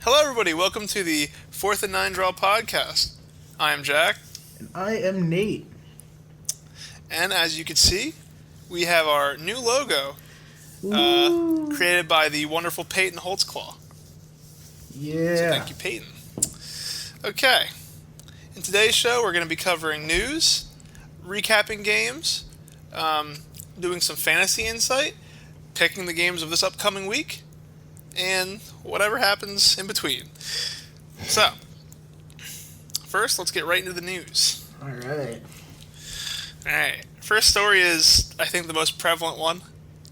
Hello, everybody. Welcome to the Fourth and Nine Draw podcast. I am Jack, And I am Nate. and as you can see, we have our new logo Ooh. created by the wonderful Peyton Holtzclaw. So Yeah. thank you, Peyton. Okay. In today's show, we're going to be covering news, recapping games, doing some fantasy insight, picking the games of this upcoming week, and whatever happens in between. So, first, let's get right into the news. All right. Alright, first story is, I think, the most prevalent one.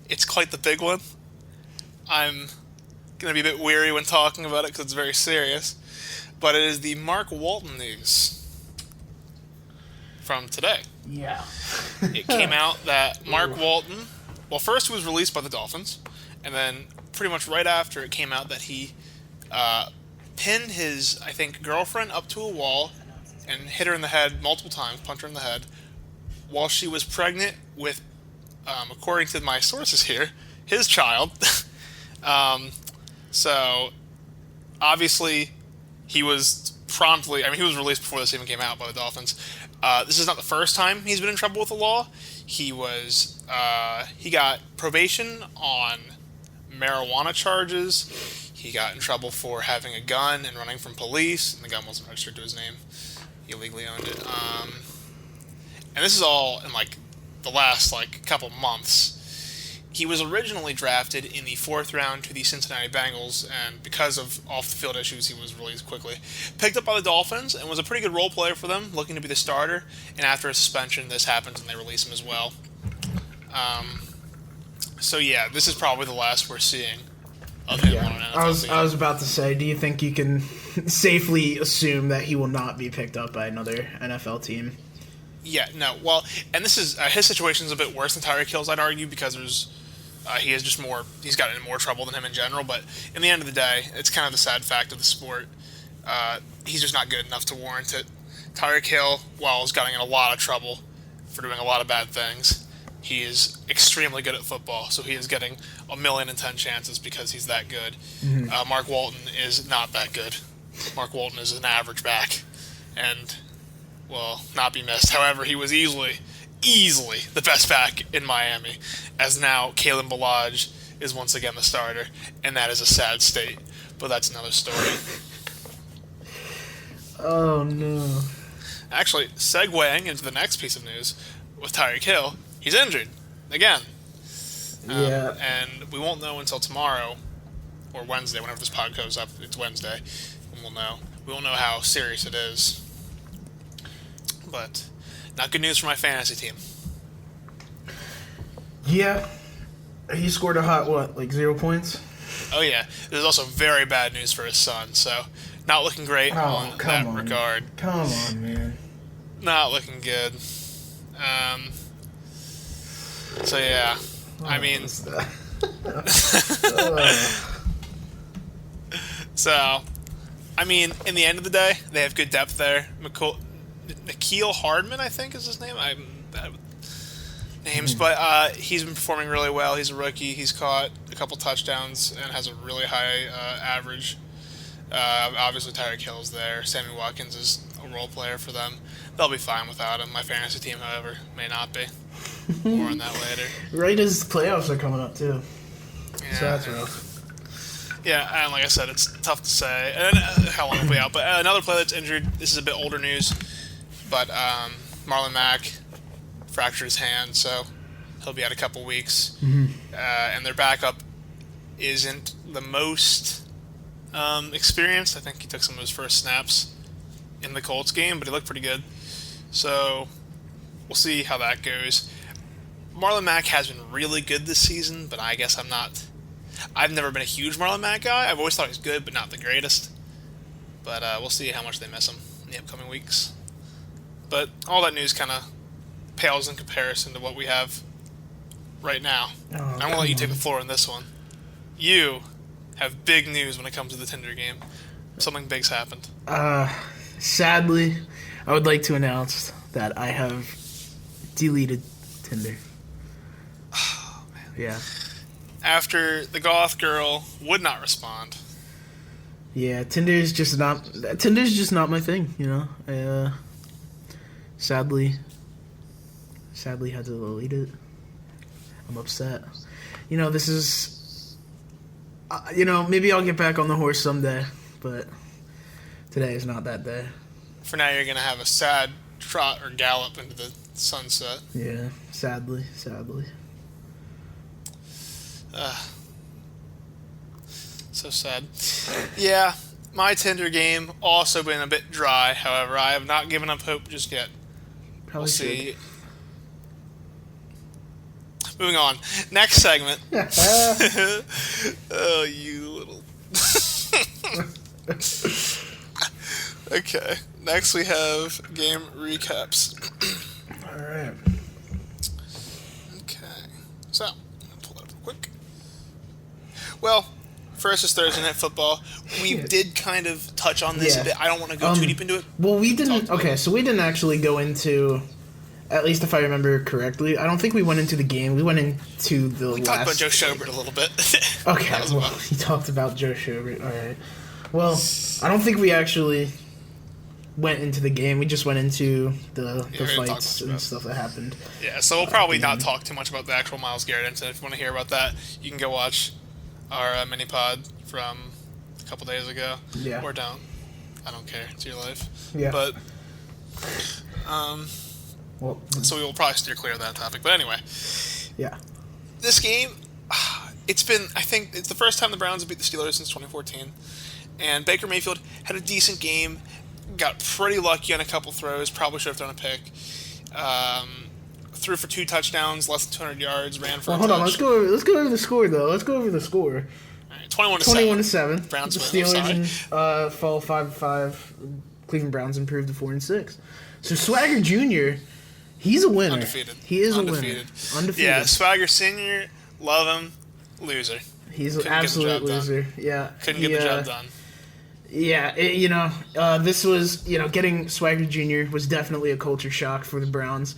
It's quite the big one. I'm going to be a bit weary when talking about it because it's very serious. But it is the Mark Walton news from today. Yeah. It came out that Mark Walton, well, first he was released by the Dolphins, and then pretty much right after it came out that he pinned his, I think, girlfriend up to a wall and hit her in the head multiple times, punched her in the head, while she was pregnant with, according to my sources here, his child. So, obviously, he was promptly, he was released before this even came out by the Dolphins. This is not the first time he's been in trouble with the law. He got probation on marijuana charges. He got in trouble for having a gun and running from police, and the gun wasn't registered to his name. He illegally owned it. And this is all in the last couple months. He was originally drafted in the fourth round to the Cincinnati Bengals, and because of off-the-field issues, he was released quickly. Picked up by the Dolphins and was a pretty good role player for them, looking to be the starter. And after a suspension, this happens and they release him as well. So yeah, this is probably the last we're seeing of him on an NFL team. I was about to say, do you think you can safely assume that he will not be picked up by another NFL team? Yeah, no. Well, and this is his situation is a bit worse than Tyreek Hill's, I'd argue, because he is just more. He's gotten in more trouble than him in general. But in the end of the day, it's kind of the sad fact of the sport. He's just not good enough to warrant it. Tyreek Hill, while he's gotten in a lot of trouble for doing a lot of bad things, he is extremely good at football. So he is getting 1,000,010 chances because he's that good. Mm-hmm. Mark Walton is not that good. Mark Walton is an average back, and will not be missed. However, he was easily the best back in Miami, as now Kalen Ballage is once again the starter, and that is a sad state, but that's another story. Oh, no. Actually, segueing into the next piece of news, with Tyreek Hill, he's injured, again. Yeah. And we won't know until tomorrow, or Wednesday, whenever this pod goes up, it's Wednesday, and we'll know. We won't know how serious it is. But not good news for my fantasy team. Yeah. He scored a hot, 0 points? Oh yeah, there's also very bad news for his son. So not looking great on that regard. Come on, man. Not looking good. So yeah, in the end of the day, they have good depth there. Nikhil Hardman, I think, is his name. I'm bad with names, but he's been performing really well. He's a rookie. He's caught a couple touchdowns and has a really high average. Obviously, Tyreek Hill's there. Sammy Watkins is a role player for them. They'll be fine without him. My fantasy team, however, may not be. More on that later. Right as playoffs are coming up, too. Yeah, So that's rough. Yeah, and like I said, it's tough to say how long he'll be out. But another player that's injured, this is a bit older news, but Marlon Mack fractured his hand, so he'll be out a couple weeks. And their backup isn't the most experienced. I think he took some of his first snaps in the Colts game, but he looked pretty good. So we'll see how that goes. Marlon Mack has been really good this season, but I guess I've never been a huge Marlon Mack guy. I've always thought he's good, but not the greatest. But we'll see how much they miss him in the upcoming weeks. But all that news kind of pales in comparison to what we have right now. I'm going to let you take the floor on this one. You have big news when it comes to the Tinder game. Something big's happened. Sadly, I would like to announce that I have deleted Tinder. Oh, man. Yeah. After the goth girl would not respond Yeah, Tinder's just not my thing, you know. Sadly had to delete it. I'm upset. You know, this is maybe I'll get back on the horse someday, but today is not that day. For now, you're gonna have a sad trot or gallop into the sunset. Yeah, sadly. So sad. Yeah, my Tinder game also been a bit dry. However, I have not given up hope just yet. Probably We'll see. Moving on. Next segment. Oh, you little. Okay. Next we have game recaps. All right. Okay. So, I'm gonna pull that up real quick. Well, first is Thursday Night Football. We did kind of touch on this a bit. I don't want to go too deep into it. Well, we didn't. Okay, so we didn't actually go into. At least if I remember correctly, I don't think we went into the game. We went into the We talked about Joe Schobert a little bit. Okay, well, he talked about Joe Schobert. All right. Well, I don't think we actually went into the game. We just went into the fights and stuff that happened. Yeah, so we'll probably not talk too much about the actual Myles Garrett incident. If you want to hear about that, you can go watch our mini pod from a couple days ago. Yeah. Or don't. I don't care. It's your life. Yeah. But, well, so we will probably steer clear of that topic. But anyway. Yeah. This game, it's the first time the Browns have beat the Steelers since 2014. And Baker Mayfield had a decent game, got pretty lucky on a couple throws, probably should have thrown a pick. Threw for 2 touchdowns, less than 200 yards, ran for a touch. Hold on, let's go over the score, though. Let's go over the score. All right, 21-7. Browns win. The Steelers fall 5-5. Cleveland Browns improved to 4-6. So Swagger Jr., he's a winner. Undefeated. He is a winner. Undefeated. Yeah, Swagger Sr., love him, loser. He's an absolute loser. Yeah. Couldn't get the job done. Yeah, this was, getting Swagger Jr. was definitely a culture shock for the Browns.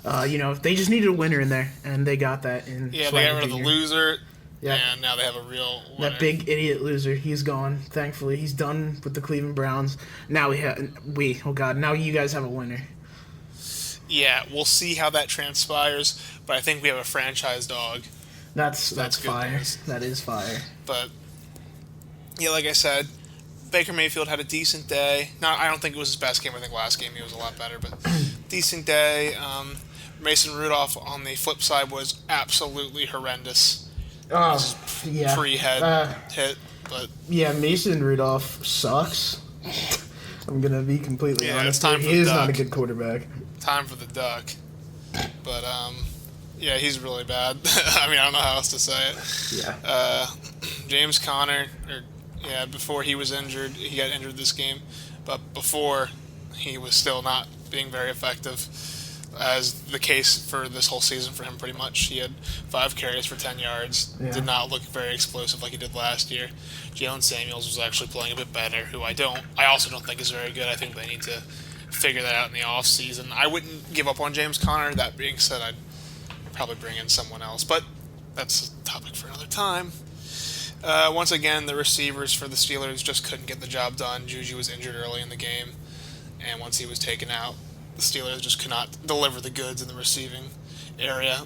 They just needed a winner in there, and they got that in Yeah, Swagger they got rid of the loser, yeah. And now they have a real winner. That big idiot loser, he's gone. Thankfully, he's done with the Cleveland Browns. Now now you guys have a winner. Yeah, we'll see how that transpires, but I think we have a franchise dog. That's good fire. news. That is fire. But, yeah, like I said, Baker Mayfield had a decent day. I don't think it was his best game. I think last game he was a lot better, but decent day. Mason Rudolph on the flip side was absolutely horrendous. Oh, yeah. Pre-head hit, but yeah, Mason Rudolph sucks. I'm gonna be completely honest. He is not a good quarterback. Time for the duck. But yeah, he's really bad. I mean, I don't know how else to say it. Yeah. James Conner, before he was injured, he got injured this game, but before he was still not being very effective, as the case for this whole season for him pretty much. He had 5 carries for 10 yards, did not look very explosive like he did last year. Jalen Samuels was actually playing a bit better, who I also don't think is very good. I think they need to figure that out in the offseason. I wouldn't give up on James Conner. That being said, I'd probably bring in someone else, but that's a topic for another time. Once again, the receivers for the Steelers just couldn't get the job done. Juju was injured early in the game, and once he was taken out, the Steelers just could not deliver the goods in the receiving area.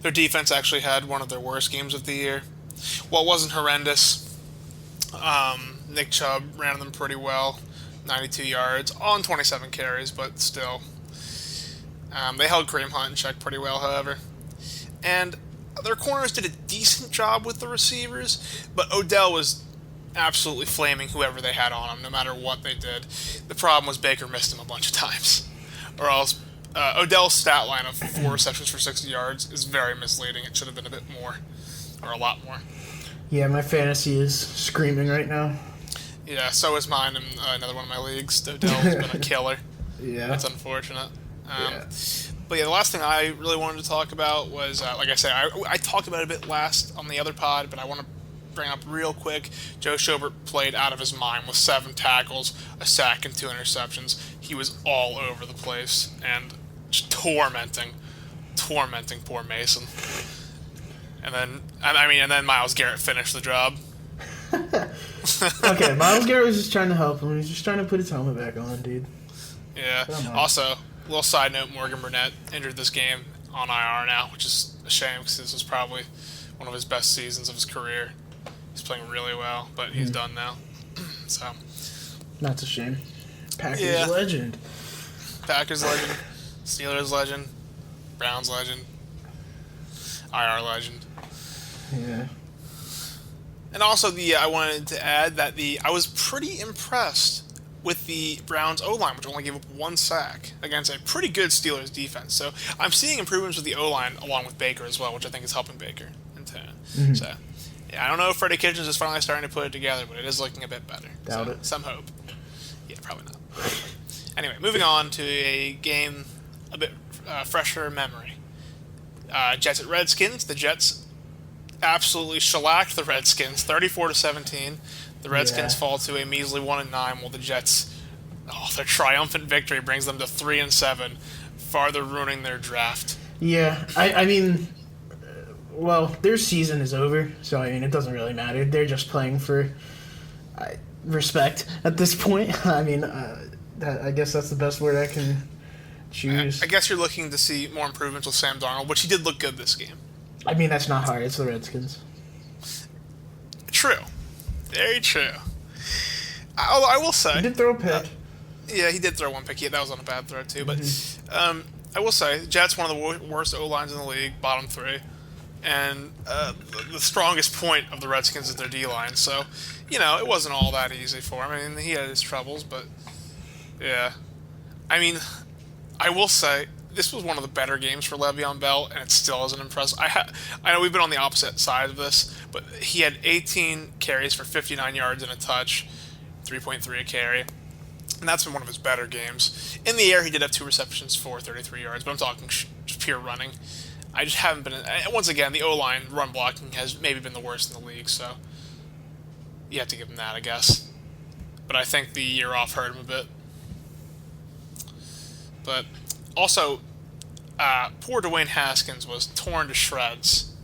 Their defense actually had one of their worst games of the year. Well, it wasn't horrendous. Nick Chubb ran them pretty well, 92 yards on 27 carries, but still. They held Kareem Hunt in check pretty well, however. And their corners did a decent job with the receivers, but Odell was absolutely flaming whoever they had on him, no matter what they did. The problem was Baker missed him a bunch of times. Or else, Odell's stat line of 4 receptions for 60 yards is very misleading. It should have been a bit more, or a lot more. Yeah, my fantasy is screaming right now. Yeah, so is mine in another one of my leagues. Odell's been a killer. Yeah. That's unfortunate. But yeah, the last thing I really wanted to talk about was, like I said, I talked about it a bit last on the other pod, but I want to bring up real quick. Joe Schobert played out of his mind with 7 tackles, a sack, and 2 interceptions. He was all over the place and just tormenting poor Mason. And then Myles Garrett finished the job. Okay, Myles Garrett was just trying to help him. He's just trying to put his helmet back on, dude. Yeah. Come on. Also, little side note: Morgan Burnett injured this game on IR now, which is a shame because this was probably one of his best seasons of his career. He's playing really well, but he's done now. So. That's a shame. Packers legend. Packers legend, Steelers legend, Browns legend, IR legend. Yeah. And also, I wanted to add that I was pretty impressed with the Browns O-line, which only gave up 1 sack against a pretty good Steelers defense. So I'm seeing improvements with the O-line along with Baker as well, which I think is helping Baker. So, yeah, I don't know if Freddie Kitchens is finally starting to put it together, but it is looking a bit better. Doubt it. Some hope. Yeah, probably not. Anyway, moving on to a game a bit fresher in memory. Jets at Redskins. The Jets absolutely shellacked the Redskins, 34-17. The Redskins fall to a measly 1-9, while the Jets, their triumphant victory brings them to 3-7, farther ruining their draft. Yeah, I mean, well, their season is over, so I mean, it doesn't really matter. They're just playing for respect at this point. I mean, I guess that's the best word I can choose. I guess you're looking to see more improvements with Sam Darnold, which he did look good this game. I mean, that's not hard. It's the Redskins. True. Very true. I will say... He did throw a pick. Yeah, he did throw 1 pick. Yeah, that was on a bad throw, too. But I will say, Jets, one of the worst O-lines in the league, bottom 3. And the strongest point of the Redskins is their D-line. So, it wasn't all that easy for him. I mean, he had his troubles, but... Yeah. I mean, I will say, this was one of the better games for Le'Veon Bell, and it still isn't impressive. I know we've been on the opposite side of this, but he had 18 carries for 59 yards and a touch, 3.3 a carry, and that's been one of his better games. In the air, he did have 2 receptions for 33 yards, but I'm talking just pure running. I just haven't been... Once again, the O-line run blocking has maybe been the worst in the league, so you have to give him that, I guess. But I think the year off hurt him a bit. But also, poor Dwayne Haskins was torn to shreds.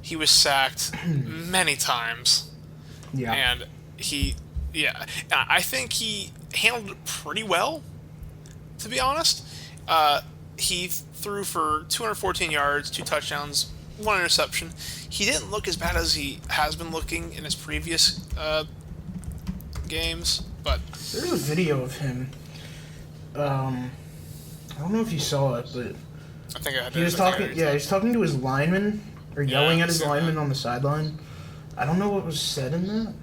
He was sacked many times. Yeah. And I think he handled it pretty well, to be honest. He threw for 214 yards, 2 touchdowns, 1 interception. He didn't look as bad as he has been looking in his previous games, but... There's a video of him. I don't know if you saw it, but I think I had he was talking. Yeah, he was talking to his lineman or yelling at his lineman on the sideline. I don't know what was said in that.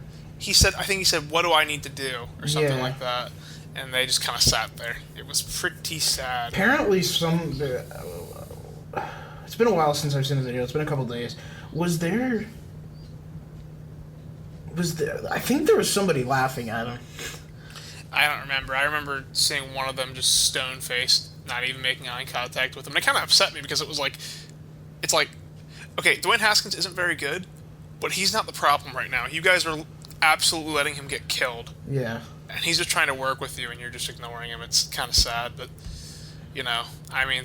I think he said, "What do I need to do?" or something like that, and they just kind of sat there. It was pretty sad. Apparently, it's been a while since I've seen the video. It's been a couple days. Was there? I think there was somebody laughing at him. I don't remember. I remember seeing one of them just stone-faced, not even making eye contact with him. And it kind of upset me because it's like, okay, Dwayne Haskins isn't very good, but he's not the problem right now. You guys are absolutely letting him get killed. Yeah. And he's just trying to work with you, and you're just ignoring him. It's kind of sad, but, I mean...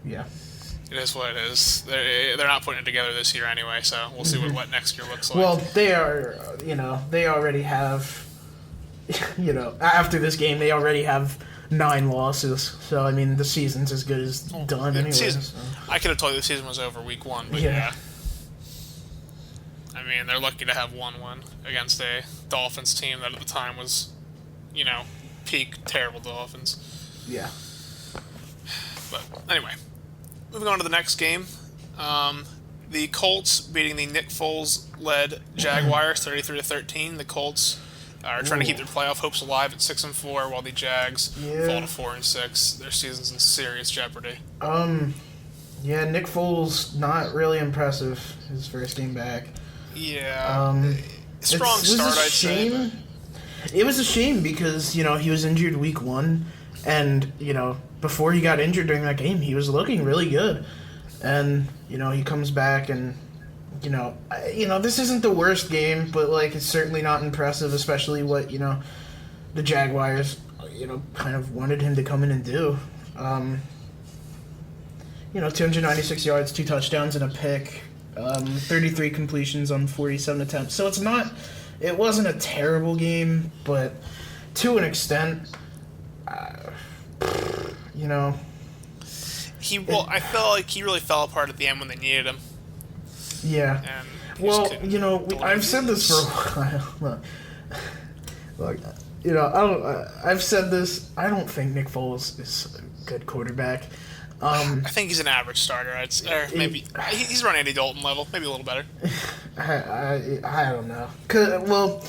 Yeah. It is what it is. They're not putting it together this year anyway, so we'll see what next year looks like. Well, they are, they already have... after this game, they already have 9 losses. So, I mean, the season's as good as done anyway. So. I could have told you the season was over week 1, but yeah. I mean, they're lucky to have 1 win against a Dolphins team that at the time was, peak terrible Dolphins. Yeah. But, anyway, moving on to the next game. The Colts beating the Nick Foles-led Jaguars 33-13. The Colts... are trying to keep their playoff hopes alive at 6-4, while the Jags fall to 4-6. Their season's in serious jeopardy. Yeah, Nick Foles not really impressive his first game back. Yeah, strong start, I'd say. It was a shame because he was injured week 1, and before he got injured during that game, he was looking really good, and he comes back and. This isn't the worst game, but it's certainly not impressive, especially what the Jaguars kind of wanted him to come in and do. 296 yards, 2 touchdowns, and a pick. 33 completions on 47 attempts. So it wasn't a terrible game, but to an extent, you know. I felt like he really fell apart at the end when they needed him. Yeah. And well, you know, I've said this for a while. Look, you know, I've said this. I don't think Nick Foles is a good quarterback. I think he's an average starter. Or maybe he's around Andy Dalton level, maybe a little better. I don't know. Well,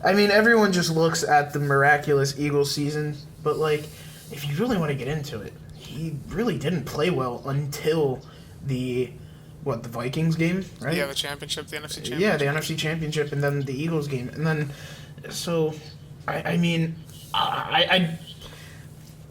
I mean, everyone just looks at the miraculous Eagles season, but like, if you really want to get into it, he really didn't play well until the Vikings game, right? Yeah, the championship, the NFC championship. Yeah, the NFC championship, and then the Eagles game, and then so, I mean,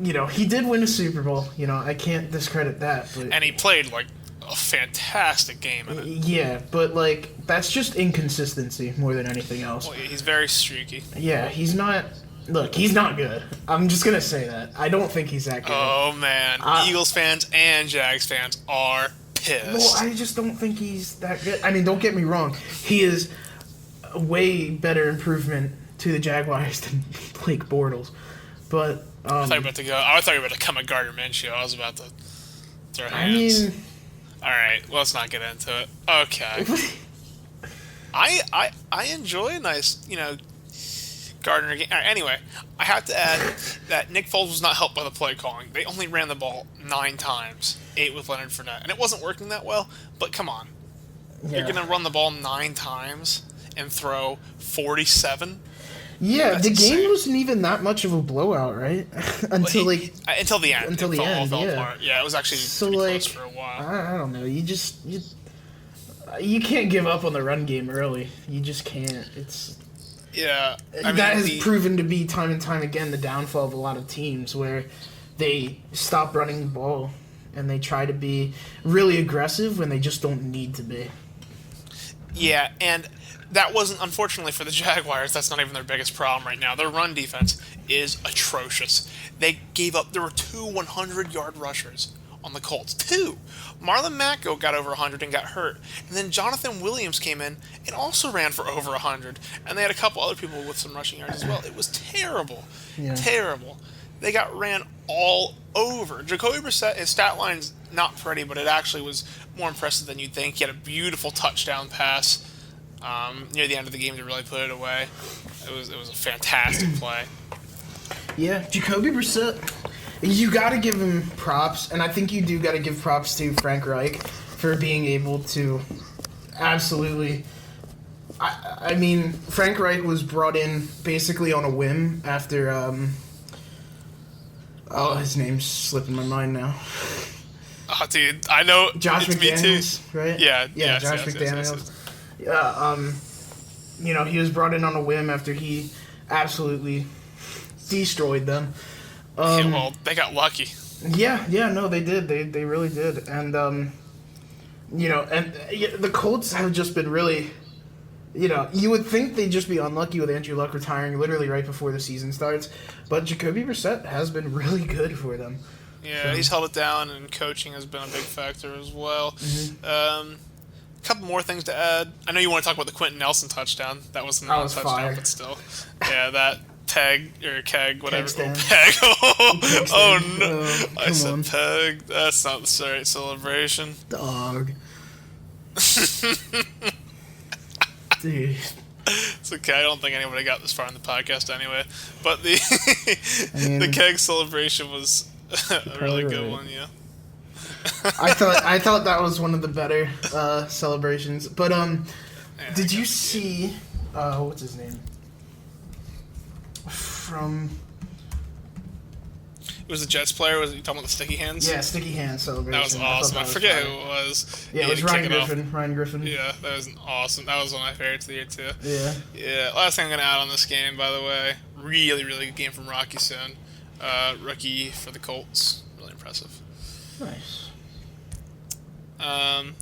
you know, he did win a Super Bowl. You know, I can't discredit that. But and he played like a fantastic game in it. Yeah, but like that's just inconsistency more than anything else. Well, he's very streaky. Yeah, he's not. Look, he's not good. I'm just gonna say that. I don't think he's that good. Oh man, Eagles fans and Jags fans are pissed. Well, I just don't think he's that good. I mean, don't get me wrong. He is a way better improvement to the Jaguars than Blake Bortles, but. I thought you were about to come at Gardner Minshew. I was about to throw hands. I mean, all right, well, let's not get into it. Okay. I enjoy a nice, you know, Gardner game. All right, anyway, I have to add that Nick Foles was not helped by the play calling. They only ran the ball 9 times, 8 with Leonard Fournette, and it wasn't working that well. But come on, you're gonna run the ball 9 times and throw 47. Yeah, That's the insane. game wasn't even that much of a blowout, right? until the end. Until the end, yeah. Apart. Yeah, it was actually pretty close for a while. I don't know. You can't give up on the run game early. You just can't. That has proven to be time and time again the downfall of a lot of teams where they stop running the ball and they try to be really aggressive when they just don't need to be. Yeah, and that wasn't, unfortunately for the Jaguars, that's not even their biggest problem right now. Their run defense is atrocious. There were 2 100-yard rushers on the Colts. 2! Marlon Mack got over 100 and got hurt. And then Jonathan Williams came in and also ran for over 100. And they had a couple other people with some rushing yards as well. It was terrible. Yeah. Terrible. They got ran all over. Jacoby Brissett, his stat line's not pretty, but it actually was more impressive than you'd think. He had a beautiful touchdown pass near the end of the game to really put it away. It was a fantastic play. Yeah, Jacoby Brissett, you got to give him props, and I think you do got to give props to Frank Reich for being able to absolutely. I mean, Frank Reich was brought in basically on a whim after. His name's slipping my mind now. Oh, dude, I know. Josh it's McDaniels, me too. right? Yeah, Josh McDaniels. Yeah, you know, he was brought in on a whim after he absolutely destroyed them. Yeah, well, they got lucky. Yeah, no, they did. They really did. And, you know, and the Colts have just been really, you know, you would think they'd just be unlucky with Andrew Luck retiring literally right before the season starts, but Jacoby Brissett has been really good for them. Yeah, so. He's held it down, and coaching has been a big factor as well. Mm-hmm. A couple more things to add. I know you want to talk about the Quentin Nelson touchdown. That wasn't a touchdown, fire. But still. Yeah, that tag, or keg, whatever. Keg Peg. Oh, no. I said on. peg. That's not the right celebration. Dog. Dude. It's okay. I don't think anybody got this far in the podcast anyway. But the keg celebration was a really good one, yeah. I thought that was one of the better celebrations. But did you see what's his name? From it was the Jets player. Was you talking about the sticky hands? Yeah, sticky hands celebration. That was awesome. I forget who it was. Yeah, it was Ryan Griffin. Ryan Griffin. Yeah, that was awesome. That was one of my favorites of the year too. Yeah. Yeah. Last thing I'm gonna add on this game, by the way, really good game from Rocky Soon, rookie for the Colts. Really impressive. Nice.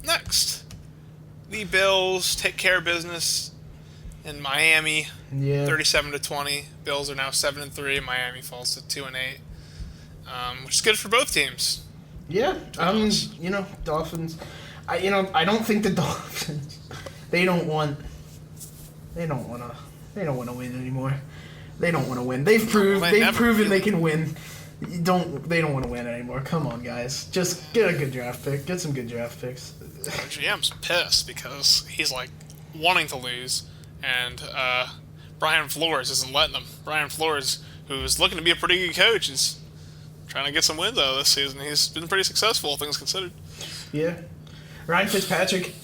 Next, the Bills take care of business in Miami. Yeah. 37-20. Bills are now 7-3. Miami falls to 2-8. Which is good for both teams. Yeah, you know, Dolphins. I don't think the Dolphins. They don't want to win anymore. They don't want to win. They've proven they can win. They don't want to win anymore. Come on, guys. Just get a good draft pick. Get some good draft picks. The GM's pissed because he's like wanting to lose, and Brian Flores isn't letting him. Brian Flores, who's looking to be a pretty good coach, is trying to get some wins out of this season. He's been pretty successful, all things considered. Yeah. Ryan Fitzpatrick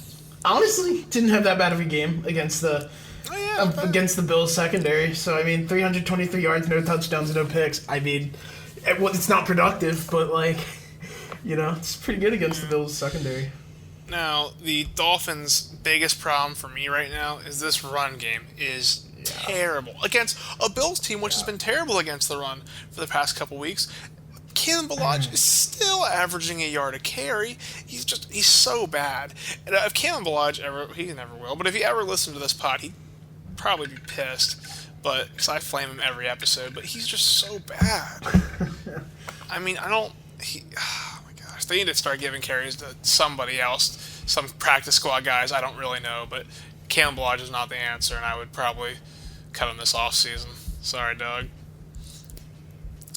honestly didn't have that bad of a game against the Bills secondary. So, I mean, 323 yards, no touchdowns, no picks. I mean, it's not productive, but, it's pretty good against the Bills secondary. Now, the Dolphins' biggest problem for me right now is this run game is terrible. Against a Bills team which has been terrible against the run for the past couple weeks. Kalen Ballage is still averaging a yard a carry. He's so bad. And if Kalen Ballage he never will, but if he ever listened to this pod, he'd probably be pissed. But because I flame him every episode, but he's just so bad. I mean, oh my gosh, they need to start giving carries to somebody else, some practice squad guys. I don't really know, but Kalen Ballage is not the answer, and I would probably cut him this offseason. Sorry, Doug.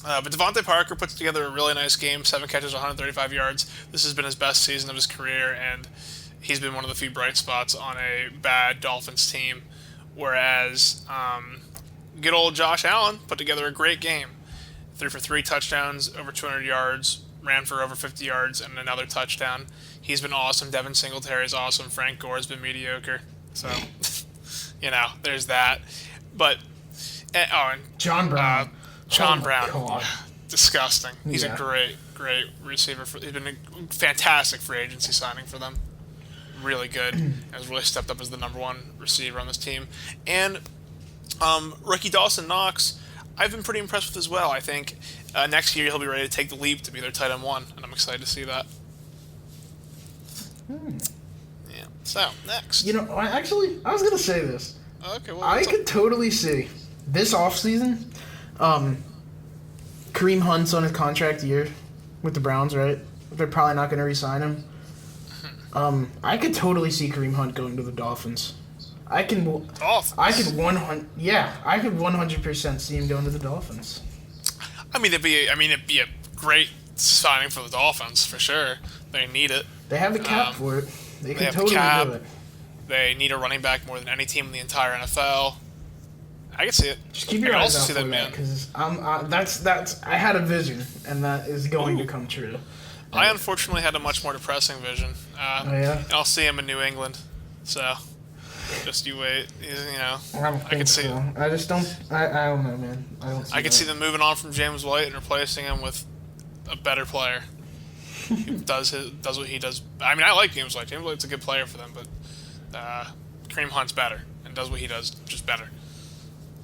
But Devontae Parker puts together a really nice game, 7 catches, 135 yards. This has been his best season of his career, and he's been one of the few bright spots on a bad Dolphins team. Whereas good old Josh Allen put together a great game. Threw for 3 touchdowns, over 200 yards, ran for over 50 yards, and another touchdown. He's been awesome. Devin Singletary's awesome. Frank Gore's been mediocre. So, there's that. But, and John Brown. John Brown, God. Disgusting. He's a great receiver. He's been a fantastic free agency signing for them. Really good. Has really stepped up as the number 1 receiver on this team. And rookie Dawson Knox, I've been pretty impressed with as well. I think next year he'll be ready to take the leap to be their tight end 1, and I'm excited to see that. Yeah. So, next. I was going to say this. Okay, well, I could totally see this offseason, Kareem Hunt's on his contract year with the Browns, right? They're probably not going to re-sign him. I could totally see Kareem Hunt going to the Dolphins. I could 100% see him going to the Dolphins. It'd be a great signing for the Dolphins for sure. They need it. They have the cap for it. They can totally do it. They need a running back more than any team in the entire NFL. I can see it. Just keep your eyes out for that, because I had a vision, and that is going to come true. I unfortunately had a much more depressing vision. I'll see him in New England, so just you wait. I can see it. I just don't. I don't know, man. I can see them moving on from James White and replacing him with a better player who does what he does. I like James White. James White's a good player for them, but Kareem Hunt's better and does what he does just better.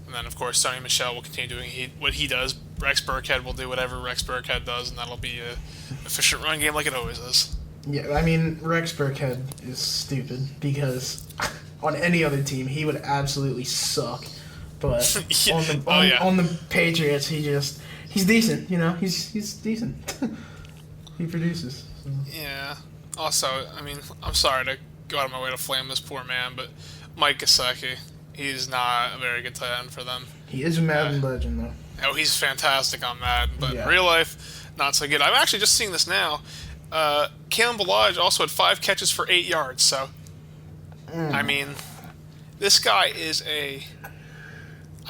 And then, of course, Sonny Michel will continue doing what he does. Rex Burkhead will do whatever Rex Burkhead does, and that'll be an efficient run game like it always is. Yeah, Rex Burkhead is stupid because on any other team he would absolutely suck. But on the Patriots, he's decent. He's decent. He produces. So. Yeah. Also, I'm sorry to go out of my way to flame this poor man, but Mike Gesicki, he's not a very good tight end for them. He is a Madden legend, though. Oh, he's fantastic on Madden, but in real life, not so good. I'm actually just seeing this now. Kalen Ballage also had 5 catches for 8 yards, so... this guy is I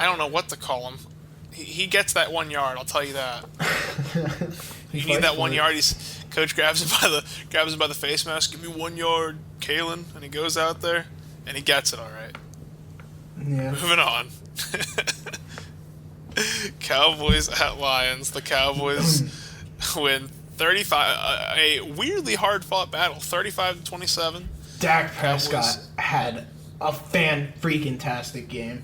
don't know what to call him. He gets that 1 yard, I'll tell you that. You need that 1 yard. Coach grabs him by the face mask. Give me 1 yard, Kalen, and he goes out there and he gets it all right. Yeah. Moving on. Cowboys at Lions. The Cowboys win 35. A weirdly hard fought battle, 35-27. Dak Prescott had a fan-freaking-tastic game.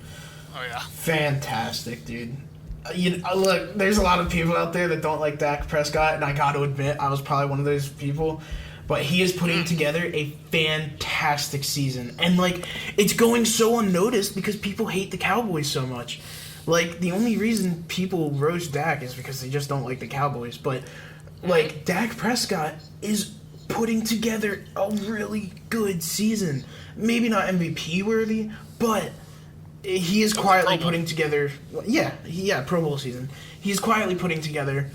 Oh yeah. Fantastic, dude. Look, there's a lot of people out there that don't like Dak Prescott, and I got to admit, I was probably one of those people. But he is putting together a fantastic season. And, it's going so unnoticed because people hate the Cowboys so much. The only reason people roast Dak is because they just don't like the Cowboys. But, Dak Prescott is putting together a really good season. Maybe not MVP worthy, but he is quietly putting together. Yeah, Pro Bowl season. He's quietly putting together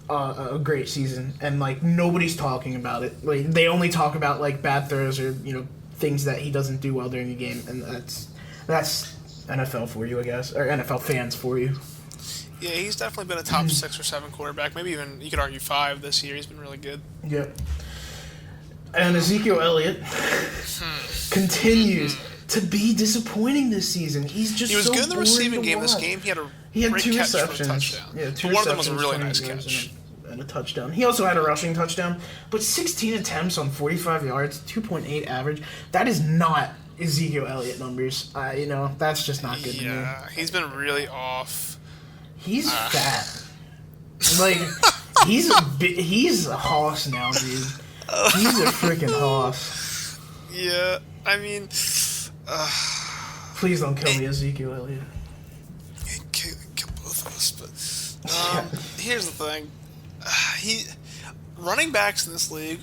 a great season, and like nobody's talking about it. Like they only talk about like bad throws or things that he doesn't do well during the game, and that's NFL for you, I guess, or NFL fans for you. Yeah, he's definitely been a top 6 or 7 quarterback. Maybe even you could argue 5 this year. He's been really good. Yep. And Ezekiel Elliott continues to be disappointing this season. He was good in the receiving game this game. He had great 2 catch for a receptions. touchdown. Yeah, 2 but one of them receptions, was a really 20 nice yards, catch. and a touchdown. He also had a rushing touchdown, but 16 attempts on 45 yards, 2.8 average. That is not Ezekiel Elliott numbers. That's just not good to me. Yeah, he's been really off. He's fat. Like he's a hoss now, dude. He's a freaking hoss. Yeah, I mean, please don't kill me, Ezekiel Elliott. Kill both of us. But here's the thing: running backs in this league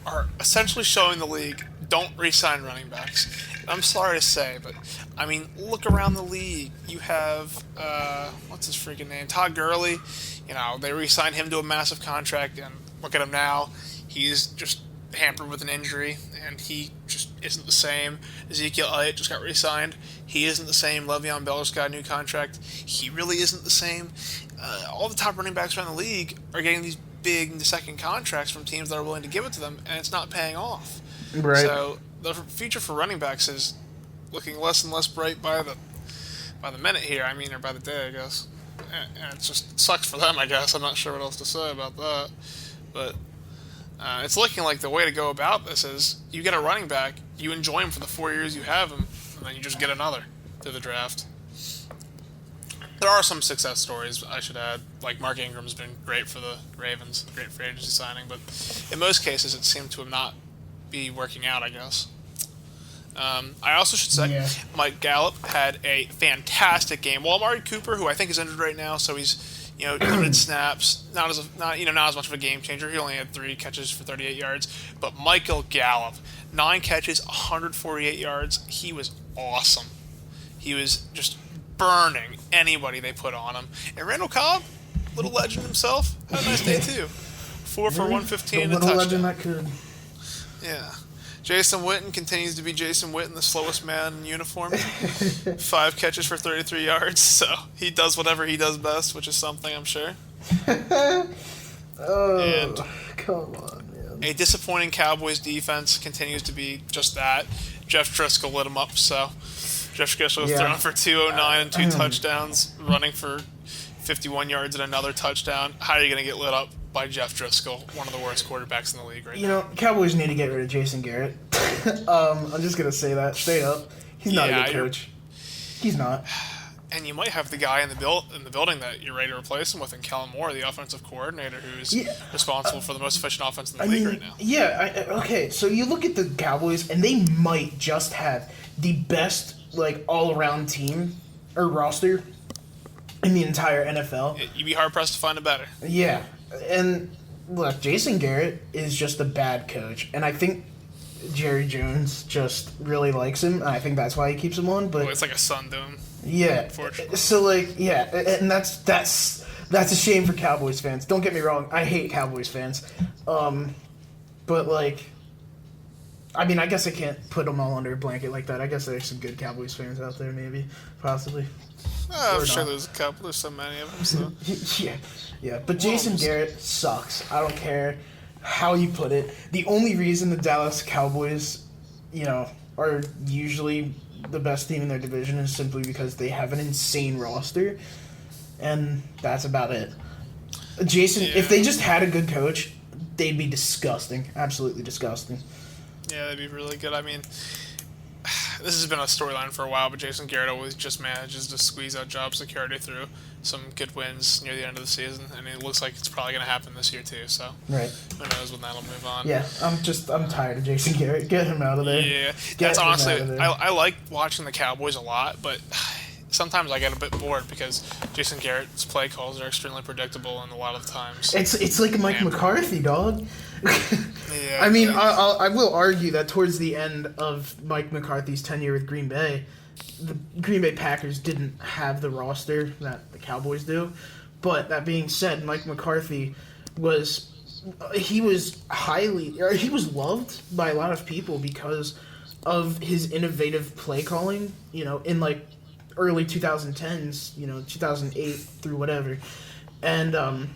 are essentially showing the league don't re-sign running backs. I'm sorry to say, but I mean, look around the league. You have what's his freaking name? Todd Gurley. They re-signed him to a massive contract, and look at him now. He's just hampered with an injury, and he just isn't the same. Ezekiel Elliott just got re-signed. He isn't the same. Le'Veon Bell just got a new contract. He really isn't the same. All the top running backs around the league are getting these big second contracts from teams that are willing to give it to them, and it's not paying off. Right. So the future for running backs is looking less and less bright by the minute here. I mean, or by the day, I guess. And it just sucks for them, I guess. I'm not sure what else to say about that. But it's looking like the way to go about this is you get a running back, you enjoy him for the 4 years you have him, and then you just get another through the draft. There are some success stories, I should add. Like Mark Ingram's been great for the Ravens, great free agency signing, but in most cases it seemed to have not be working out, I guess. I also should say Mike Gallup had a fantastic game. Well, Amari Cooper, who I think is injured right now, so he's limited snaps, not as much of a game changer. He only had 3 catches for 38 yards. But Michael Gallup, 9 catches, 148 yards. He was awesome. He was just burning anybody they put on him. And Randall Cobb, little legend himself, had a nice day too. 4 for 115 and a touchdown. Legend that could. Yeah. Jason Witten continues to be Jason Witten, the slowest man in uniform. 5 catches for 33 yards, so he does whatever he does best, which is something, I'm sure. And come on, man. A disappointing Cowboys defense continues to be just that. Jeff Driscoll lit him up, so Jeff Driscoll was throwing for 209 and 2 touchdowns, running for 51 yards and another touchdown. How are you going to get lit up by Jeff Driscoll, one of the worst quarterbacks in the league right now? Cowboys need to get rid of Jason Garrett. I'm just going to say that straight up. He's not a good coach. He's not. And you might have the guy in the building that you're ready to replace him with, in Kellen Moore, the offensive coordinator, who's responsible for the most efficient offense in the league right now. Yeah, okay, so you look at the Cowboys, and they might just have the best all-around team or roster in the entire NFL. You'd be hard-pressed to find a better. Yeah. And look, Jason Garrett is just a bad coach, and I think Jerry Jones just really likes him, and I think that's why he keeps him on. But it's like a son to him. Yeah. Unfortunately. So and that's a shame for Cowboys fans. Don't get me wrong, I hate Cowboys fans, but I mean, I guess I can't put them all under a blanket like that. I guess there's some good Cowboys fans out there, maybe, possibly. I'm sure there's a couple. There's so many of them. So. Yeah. But Jason Garrett sucks. I don't care how you put it. The only reason the Dallas Cowboys, are usually the best team in their division is simply because they have an insane roster, and that's about it. If they just had a good coach, they'd be disgusting. Absolutely disgusting. Yeah, that'd be really good. I mean, this has been a storyline for a while, but Jason Garrett always just manages to squeeze out job security through some good wins near the end of the season, and it looks like it's probably going to happen this year too. So who knows when that'll move on? Yeah, I'm tired of Jason Garrett. Get him out of there. Yeah, that's honestly, I like watching the Cowboys a lot, but sometimes I get a bit bored because Jason Garrett's play calls are extremely predictable and a lot of times. It's like Mike McCarthy, dog. Yeah, I mean, I will argue that towards the end of Mike McCarthy's tenure with Green Bay, the Green Bay Packers didn't have the roster that the Cowboys do. But that being said, Mike McCarthy was loved by a lot of people because of his innovative play calling, in like early 2010s, 2008 through whatever. And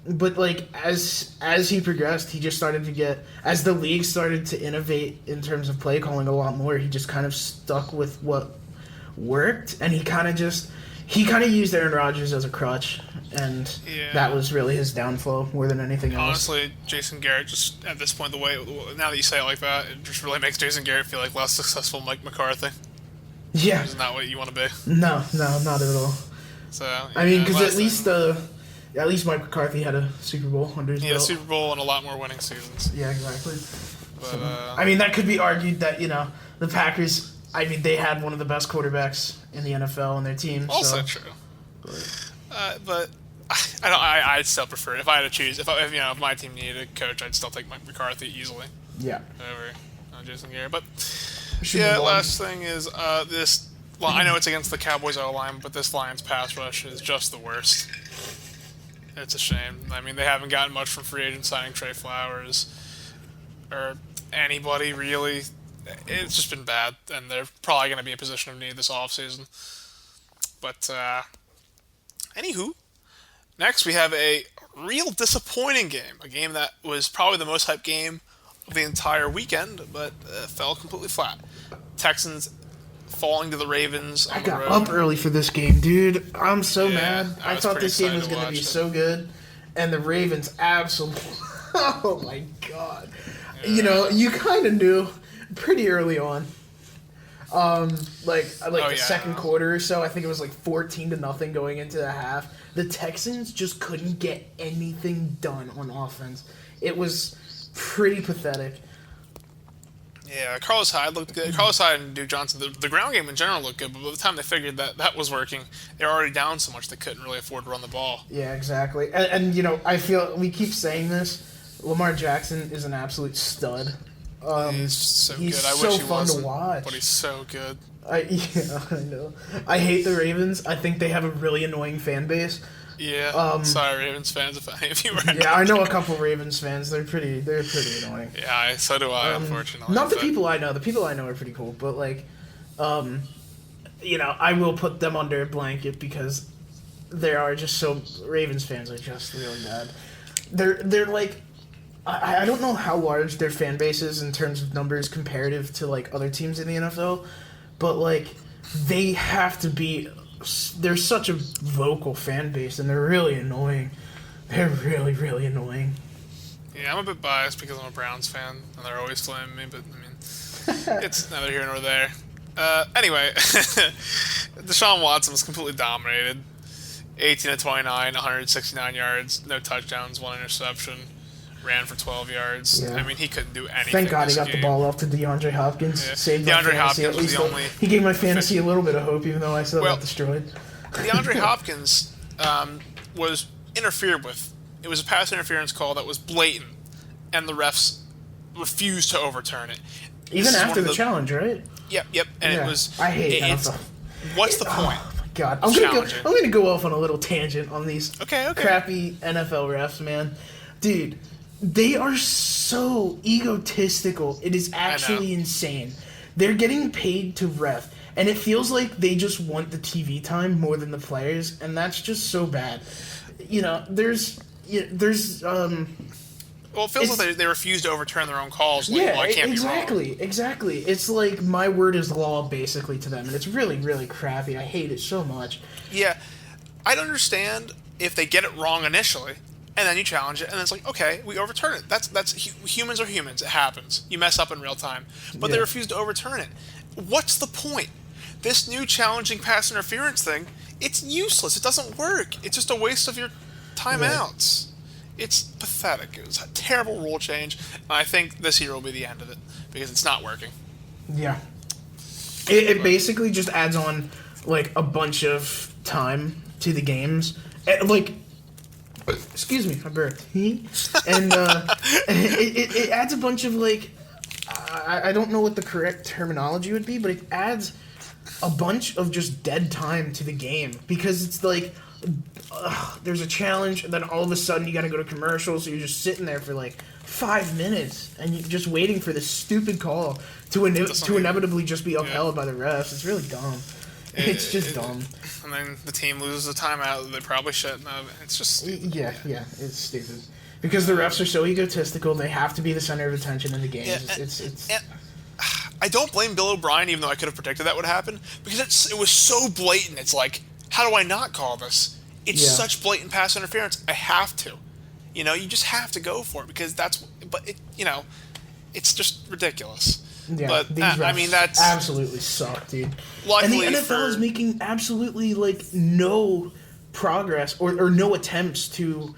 but like as he progressed, he just started to get, as the league started to innovate in terms of play calling a lot more, he just kind of stuck with what worked, and he kind of used Aaron Rodgers as a crutch, and that was really his downfall more than anything else. Honestly, Jason Garrett, just at this point, now that you say it like that, it just really makes Jason Garrett feel like less successful Mike McCarthy. Yeah. Isn't that what you want to be? No, not at all. So, I mean, because at least Mike McCarthy had a Super Bowl under his belt. Yeah, Super Bowl and a lot more winning seasons. Yeah, exactly. But, So, I mean, that could be argued that, the Packers, I mean, they had one of the best quarterbacks in the NFL on their team. Also true. But I'd still prefer, if I had to choose, if my team needed a coach, I'd still take Mike McCarthy easily. Yeah. Over Jason Garrett. But last thing is this. Well, I know it's against the Cowboys O-line, but this Lions pass rush is just the worst. It's a shame. I mean, they haven't gotten much from free agent signing Trey Flowers or anybody really. It's just been bad, and they're probably going to be in a position of need this offseason. But anywho, next we have a real disappointing game. A game that was probably the most hyped game of the entire weekend, but fell completely flat. Texans falling to the Ravens on I got the road. up early for this game, dude. I'm so mad. I thought pretty this game was excited to going to be watch it. so good, and the Ravens absolutely... Oh, my God. Yeah. You kind of knew pretty early on. The second quarter or so, I think it was like 14-0 going into the half. The Texans just couldn't get anything done on offense. It was pretty pathetic. Yeah, Carlos Hyde looked good. Carlos Hyde and Duke Johnson, the ground game in general looked good, but by the time they figured that was working, they were already down so much they couldn't really afford to run the ball. Yeah, exactly. And I feel we keep saying this. Lamar Jackson is an absolute stud. He's so he's good. I so wish he fun wasn't, to watch. but he's so good. I know. I hate the Ravens. I think they have a really annoying fan base. Yeah. Sorry, Ravens fans, if any of you were. Yeah, I know a couple Ravens fans. They're pretty annoying. Yeah, so do I, unfortunately. Not the people I know. The people I know are pretty cool, but I will put them under a blanket because they are just so. Ravens fans are just really bad. They're like. I don't know how large their fan base is in terms of numbers comparative to like other teams in the NFL, but like they have to be. They're such a vocal fan base, and they're really annoying. They're really, really annoying. Yeah, I'm a bit biased because I'm a Browns fan, and they're always flaming me, but I mean, it's neither here nor there. Anyway, Deshaun Watson was completely dominated. 18 of 29, 169 yards, no touchdowns, 1 interception. Ran for 12 yards. Yeah. I mean, he couldn't do anything. Thank God he got game. the ball off to DeAndre Hopkins. Yeah. Saved my DeAndre fantasy. Hopkins was the only. He gave my fantasy a little bit of hope, even though I still got destroyed. DeAndre Hopkins was interfered with. It was a pass interference call that was blatant, and the refs refused to overturn it. Even after the challenge, right? Yep. And it was. I hate that. What's the point? Oh my God, I'm gonna go off on a little tangent on these crappy NFL refs, man. Dude, they are so egotistical. It is actually insane. They're getting paid to ref, and it feels like they just want the TV time more than the players, and that's just so bad. There's Well, it feels like they refuse to overturn their own calls. Like, yeah, well, I can't exactly, be wrong. exactly. It's like my word is law, basically, to them, and it's really, really crappy. I hate it so much. Yeah, I'd understand if they get it wrong initially, and then you challenge it, and it's like, okay, we overturn it. That's humans are humans. It happens. You mess up in real time, but they refuse to overturn it. What's the point? This new challenging pass interference thing, it's useless. It doesn't work. It's just a waste of your timeouts. It's pathetic. It was a terrible rule change, and I think this year will be the end of it because it's not working. Yeah. It basically just adds on like a bunch of time to the games. Like, excuse me, I burped. And it adds a bunch of like, I don't know what the correct terminology would be, but it adds a bunch of just dead time to the game because it's like there's a challenge and then all of a sudden you gotta go to commercials, so you're just sitting there for like 5 minutes and you're just waiting for this stupid call to inevitably just be upheld by the refs. It's really dumb. It's just dumb. And then the team loses a timeout that they probably shouldn't have. It's just stupid. Yeah, it's stupid. Because the refs are so egotistical, they have to be the center of attention in the games. And I don't blame Bill O'Brien, even though I could have predicted that would happen, because it was so blatant. It's like, how do I not call this? It's such blatant pass interference. I have to. You just have to go for it because it's just ridiculous. Yeah, but these refs that's absolutely suck, dude. And the Luckily NFL is making absolutely like no progress or no attempts to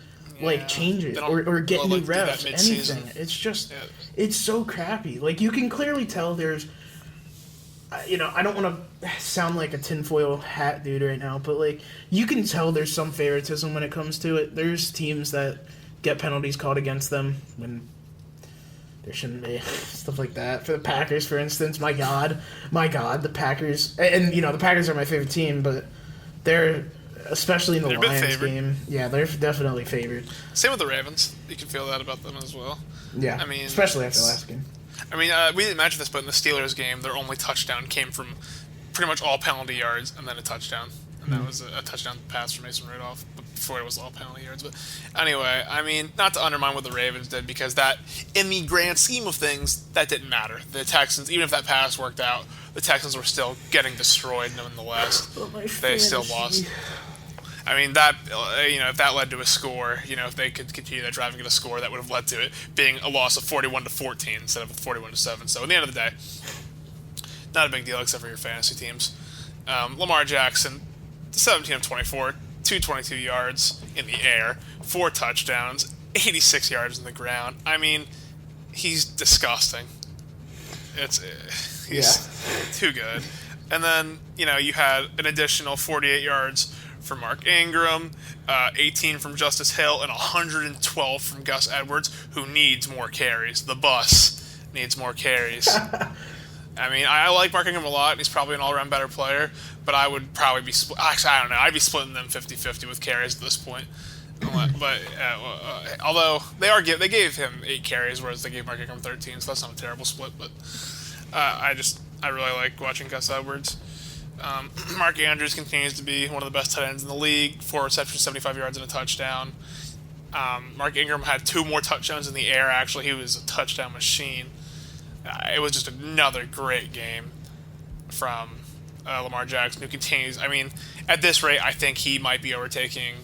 change it or get new refs, anything. It's just it's so crappy. Like you can clearly tell there's I don't want to sound like a tinfoil hat dude right now, but like you can tell there's some favoritism when it comes to it. There's teams that get penalties called against them when there shouldn't be. Stuff like that. For the Packers, for instance, my God, the Packers, and the Packers are my favorite team, but they're, especially in the Lions game, they're definitely favored. Same with the Ravens. You can feel that about them as well. Yeah, especially after last game. We didn't mention this, but in the Steelers game, their only touchdown came from pretty much all penalty yards and then a touchdown. And that was a touchdown pass from Mason Rudolph before it was all penalty yards. But anyway, not to undermine what the Ravens did, because that, in the grand scheme of things, that didn't matter. The Texans, even if that pass worked out, the Texans were still getting destroyed nonetheless. They still lost. That if that led to a score, if they could continue that drive and get a score, that would have led to it being a loss of 41-14 instead of 41-7. So at the end of the day, not a big deal except for your fantasy teams. Lamar Jackson, 17 of 24, 222 yards in the air, 4 touchdowns, 86 yards in the ground. He's disgusting. He's too good. And then, you had an additional 48 yards from Mark Ingram, 18 from Justice Hill, and 112 from Gus Edwards, who needs more carries. The bus needs more carries. I like Mark Ingram a lot, and he's probably an all-around better player, but I would probably be actually, I don't know. I'd be splitting them 50-50 with carries at this point. But although they gave him 8 carries, whereas they gave Mark Ingram 13, so that's not a terrible split. But I really like watching Gus Edwards. Mark Andrews continues to be one of the best tight ends in the league. 4 receptions, 75 yards, and a touchdown. Mark Ingram had 2 more touchdowns in the air. Actually, he was a touchdown machine. It was just another great game from Lamar Jackson, who continues. At this rate, I think he might be overtaking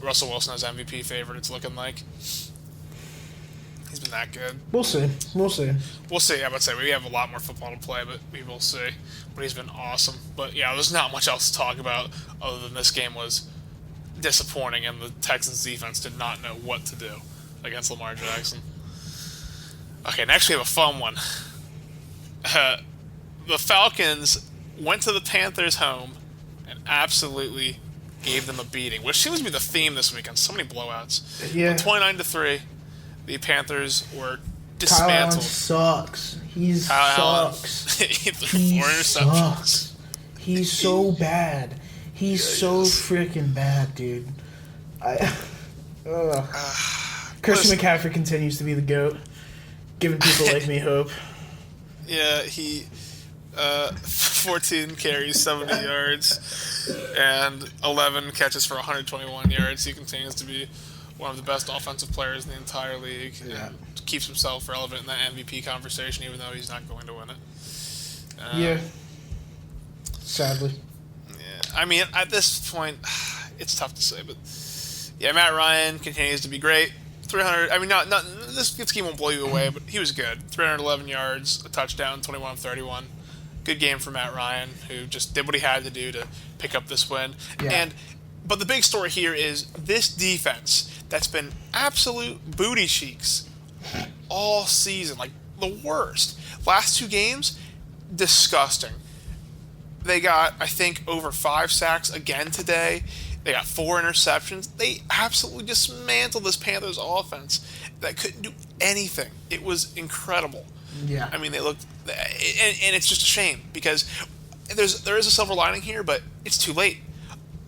Russell Wilson as MVP favorite. It's looking like he's been that good. We'll see. I would say we have a lot more football to play, but we will see. But he's been awesome. But there's not much else to talk about other than this game was disappointing, and the Texans defense did not know what to do against Lamar Jackson. Okay, next we have a fun one. The Falcons went to the Panthers' home and absolutely gave them a beating, which seems to be the theme this weekend. So many blowouts. Yeah. 29-3, the Panthers were Kyle Allen dismantled. sucks. He sucks. He sucks. He's so bad. He's so freaking bad, dude. Christian McCaffrey continues to be the GOAT, giving people like me hope. Yeah, he 14 carries, 70 yards, and 11 catches for 121 yards. He continues to be one of the best offensive players in the entire league. Yeah. And keeps himself relevant in that MVP conversation, even though he's not going to win it. Yeah. Sadly. Yeah. At this point, it's tough to say, but Matt Ryan continues to be great. 300. This game won't blow you away, but he was good. 311 yards, a touchdown, 21 of 31. Good game for Matt Ryan, who just did what he had to do to pick up this win. Yeah. But the big story here is this defense that's been absolute booty cheeks all season, like the worst. Last 2 games, disgusting. They got, I think, over 5 sacks again today. They got 4 interceptions. They absolutely dismantled this Panthers offense that couldn't do anything. It was incredible. Yeah. I mean, they looked, and it's just a shame because there is a silver lining here, but it's too late.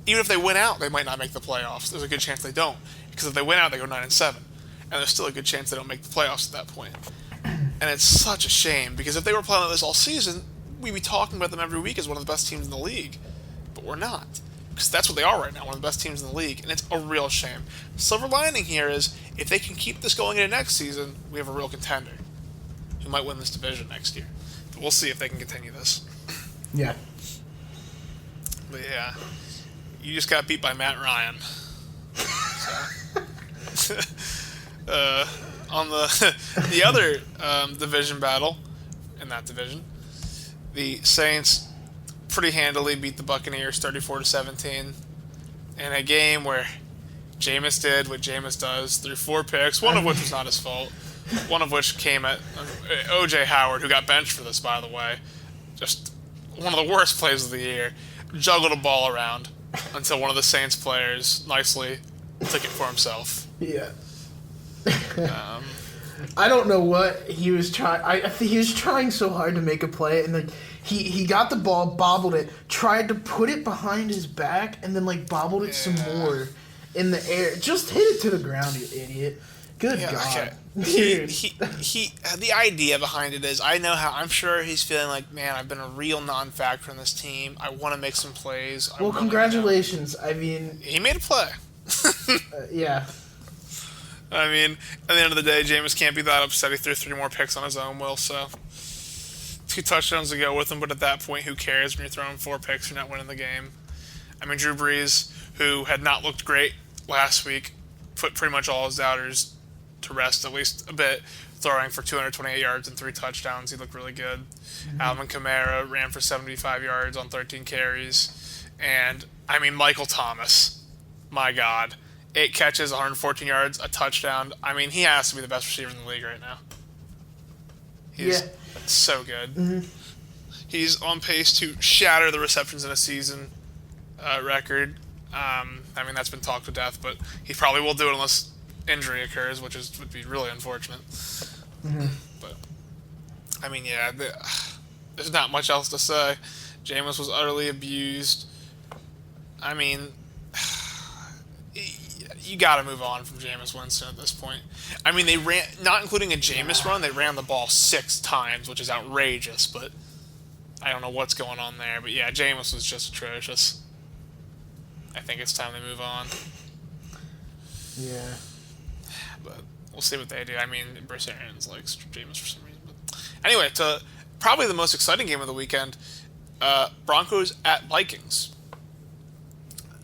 Even if they win out, they might not make the playoffs. There's a good chance they don't, because if they win out, they go 9-7, and there's still a good chance they don't make the playoffs at that point. And it's such a shame because if they were playing like this all season, we'd be talking about them every week as one of the best teams in the league, but we're not. Because that's what they are right now, one of the best teams in the league, and it's a real shame. Silver lining here is, if they can keep this going into next season, we have a real contender who might win this division next year. But we'll see if they can continue this. Yeah. But yeah, you just got beat by Matt Ryan. So. On the other division battle, in that division, the Saints pretty handily beat the Buccaneers 34-17 in a game where Jameis did what Jameis does, threw 4 picks, one of which was not his fault, one of which came at O.J. Howard, who got benched for this, by the way. Just one of the worst plays of the year. Juggled a ball around until one of the Saints players nicely took it for himself. Yeah. I don't know what he was trying. I think he was trying so hard to make a play, and like he got the ball, bobbled it, tried to put it behind his back, and then like bobbled it some more in the air. Just hit it to the ground, you idiot! Good God. Okay. He the idea behind it is, I'm sure he's feeling like, man, I've been a real non-factor in this team. I want to make some plays. Well, congratulations. I mean, he made a play. Yeah. I mean, at the end of the day, Jameis can't be that upset. He threw 3 more picks on his own will, so 2 touchdowns to go with him, but at that point, who cares when you're throwing 4 picks, you're not winning the game. I mean, Drew Brees, who had not looked great last week, put pretty much all his doubters to rest, at least a bit, throwing for 228 yards and 3 touchdowns. He looked really good. Mm-hmm. Alvin Kamara ran for 75 yards on 13 carries. And, I mean, Michael Thomas, my God. 8 catches, 114 yards, a touchdown. I mean, he has to be the best receiver in the league right now. He's so good. Mm-hmm. He's on pace to shatter the receptions in a season record. I mean, that's been talked to death, but he probably will do it unless injury occurs, which would be really unfortunate. Mm-hmm. But, I mean, yeah, there's not much else to say. Jameis was utterly abused. I mean, you got to move on from Jameis Winston at this point. I mean, they ran, not including a Jameis run, they ran the ball 6 times, which is outrageous, but I don't know what's going on there. But yeah, Jameis was just atrocious. I think it's time they move on. Yeah. But we'll see what they do. I mean, Bruce Arians likes Jameis for some reason. But anyway, to probably the most exciting game of the weekend, Broncos at Vikings.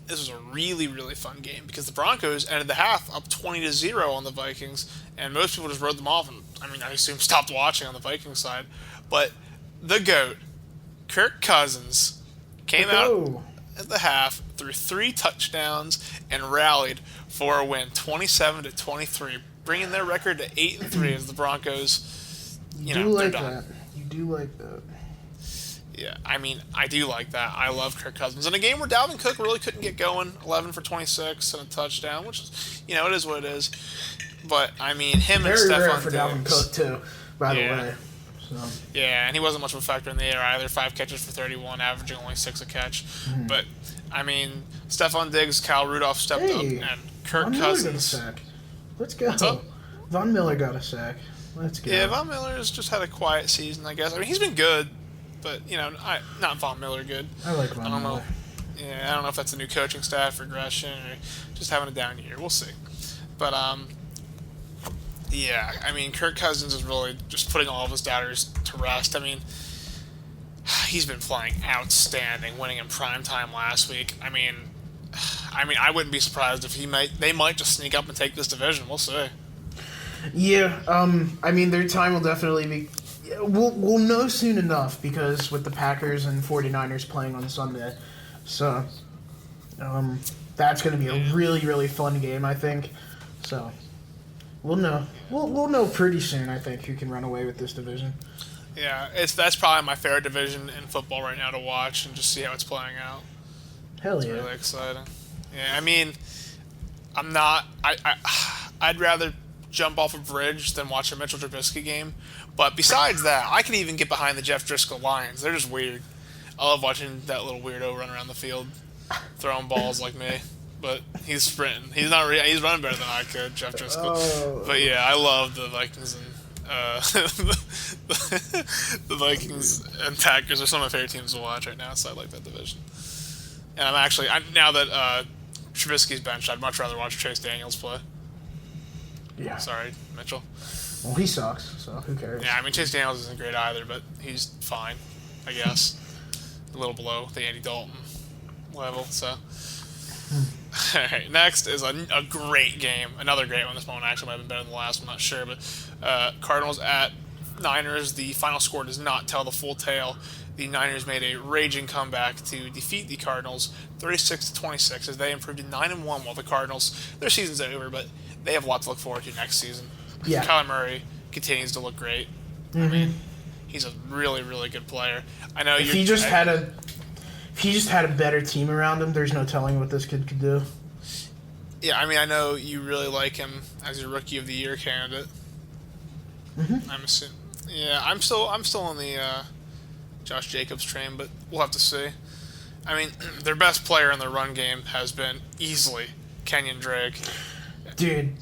This was a really, really fun game because the Broncos ended the half up 20-0 on the Vikings, and most people just wrote them off. And I mean, I assume stopped watching on the Vikings side. But the GOAT, Kirk Cousins, came out at the half, threw 3 touchdowns, and rallied for a win, 27-23, bringing their record to 8-3 as the Broncos. You do like that. You do like that. Yeah, I mean, I do like that. I love Kirk Cousins. In a game where Dalvin Cook really couldn't get going, 11 for 26 and a touchdown, which is, it is what it is. But, I mean, him and Stephon Diggs. Very rare for Dalvin Cook, too, by the way. So. Yeah, and he wasn't much of a factor in the air either. 5 catches for 31, averaging only 6 a catch. Mm-hmm. But, I mean, Stephon Diggs, Kyle Rudolph stepped up, and Kirk Cousins. Got a sack. Let's go. What's up? Von Miller got a sack. Let's go. Yeah, Von Miller's just had a quiet season, I guess. I mean, he's been good. But, not Von Miller good. I like Von Miller. Yeah, I don't know if that's a new coaching staff regression or just having a down year. We'll see. But, yeah, I mean, Kirk Cousins is really just putting all of his doubters to rest. I mean, he's been playing outstanding, winning in prime time last week. I mean, I wouldn't be surprised if they might just sneak up and take this division. We'll see. Yeah, I mean, their time will definitely be... We'll know soon enough because with the Packers and 49ers playing on Sunday. So, that's going to be a really, really fun game, I think. So, we'll know. We'll know pretty soon, I think, who can run away with this division. Yeah, that's probably my favorite division in football right now to watch and just see how it's playing out. Hell It's yeah. really exciting. Yeah, I mean, I'm not. I'd rather jump off a bridge than watch a Mitchell Trubisky game. But besides that, I can even get behind the Jeff Driscoll Lions. They're just weird. I love watching that little weirdo run around the field, throwing balls like me. But he's sprinting. He's not. He's running better than I could, Jeff Driscoll. Oh. But yeah, I love the Vikings and the Vikings and Packers are some of my favorite teams to watch right now. So I like that division. And now that Trubisky's benched, I'd much rather watch Chase Daniels play. Yeah. Sorry, Mitchell. Well, he sucks, so who cares? Yeah, I mean Chase Daniels isn't great either, but he's fine, I guess. A little below the Andy Dalton level. So. All right, next is a great game. Another great one. This one actually might have been better than the last one. I'm not sure, but Cardinals at Niners. The final score does not tell the full tale. The Niners made a raging comeback to defeat the Cardinals 36-26 as they improved to 9-1 while the Cardinals, their season's over, but they have a lot to look forward to next season. Yeah. Kyler Murray continues to look great. I mean, he's a really, really good player. I know If he just had a better team around him, there's no telling what this kid could do. Yeah, I mean, I know you really like him as your Rookie of the Year candidate. I'm assuming. Yeah, I'm still on the Josh Jacobs train, but we'll have to see. I mean, their best player in the run game has been easily Kenyon Drake. Dude,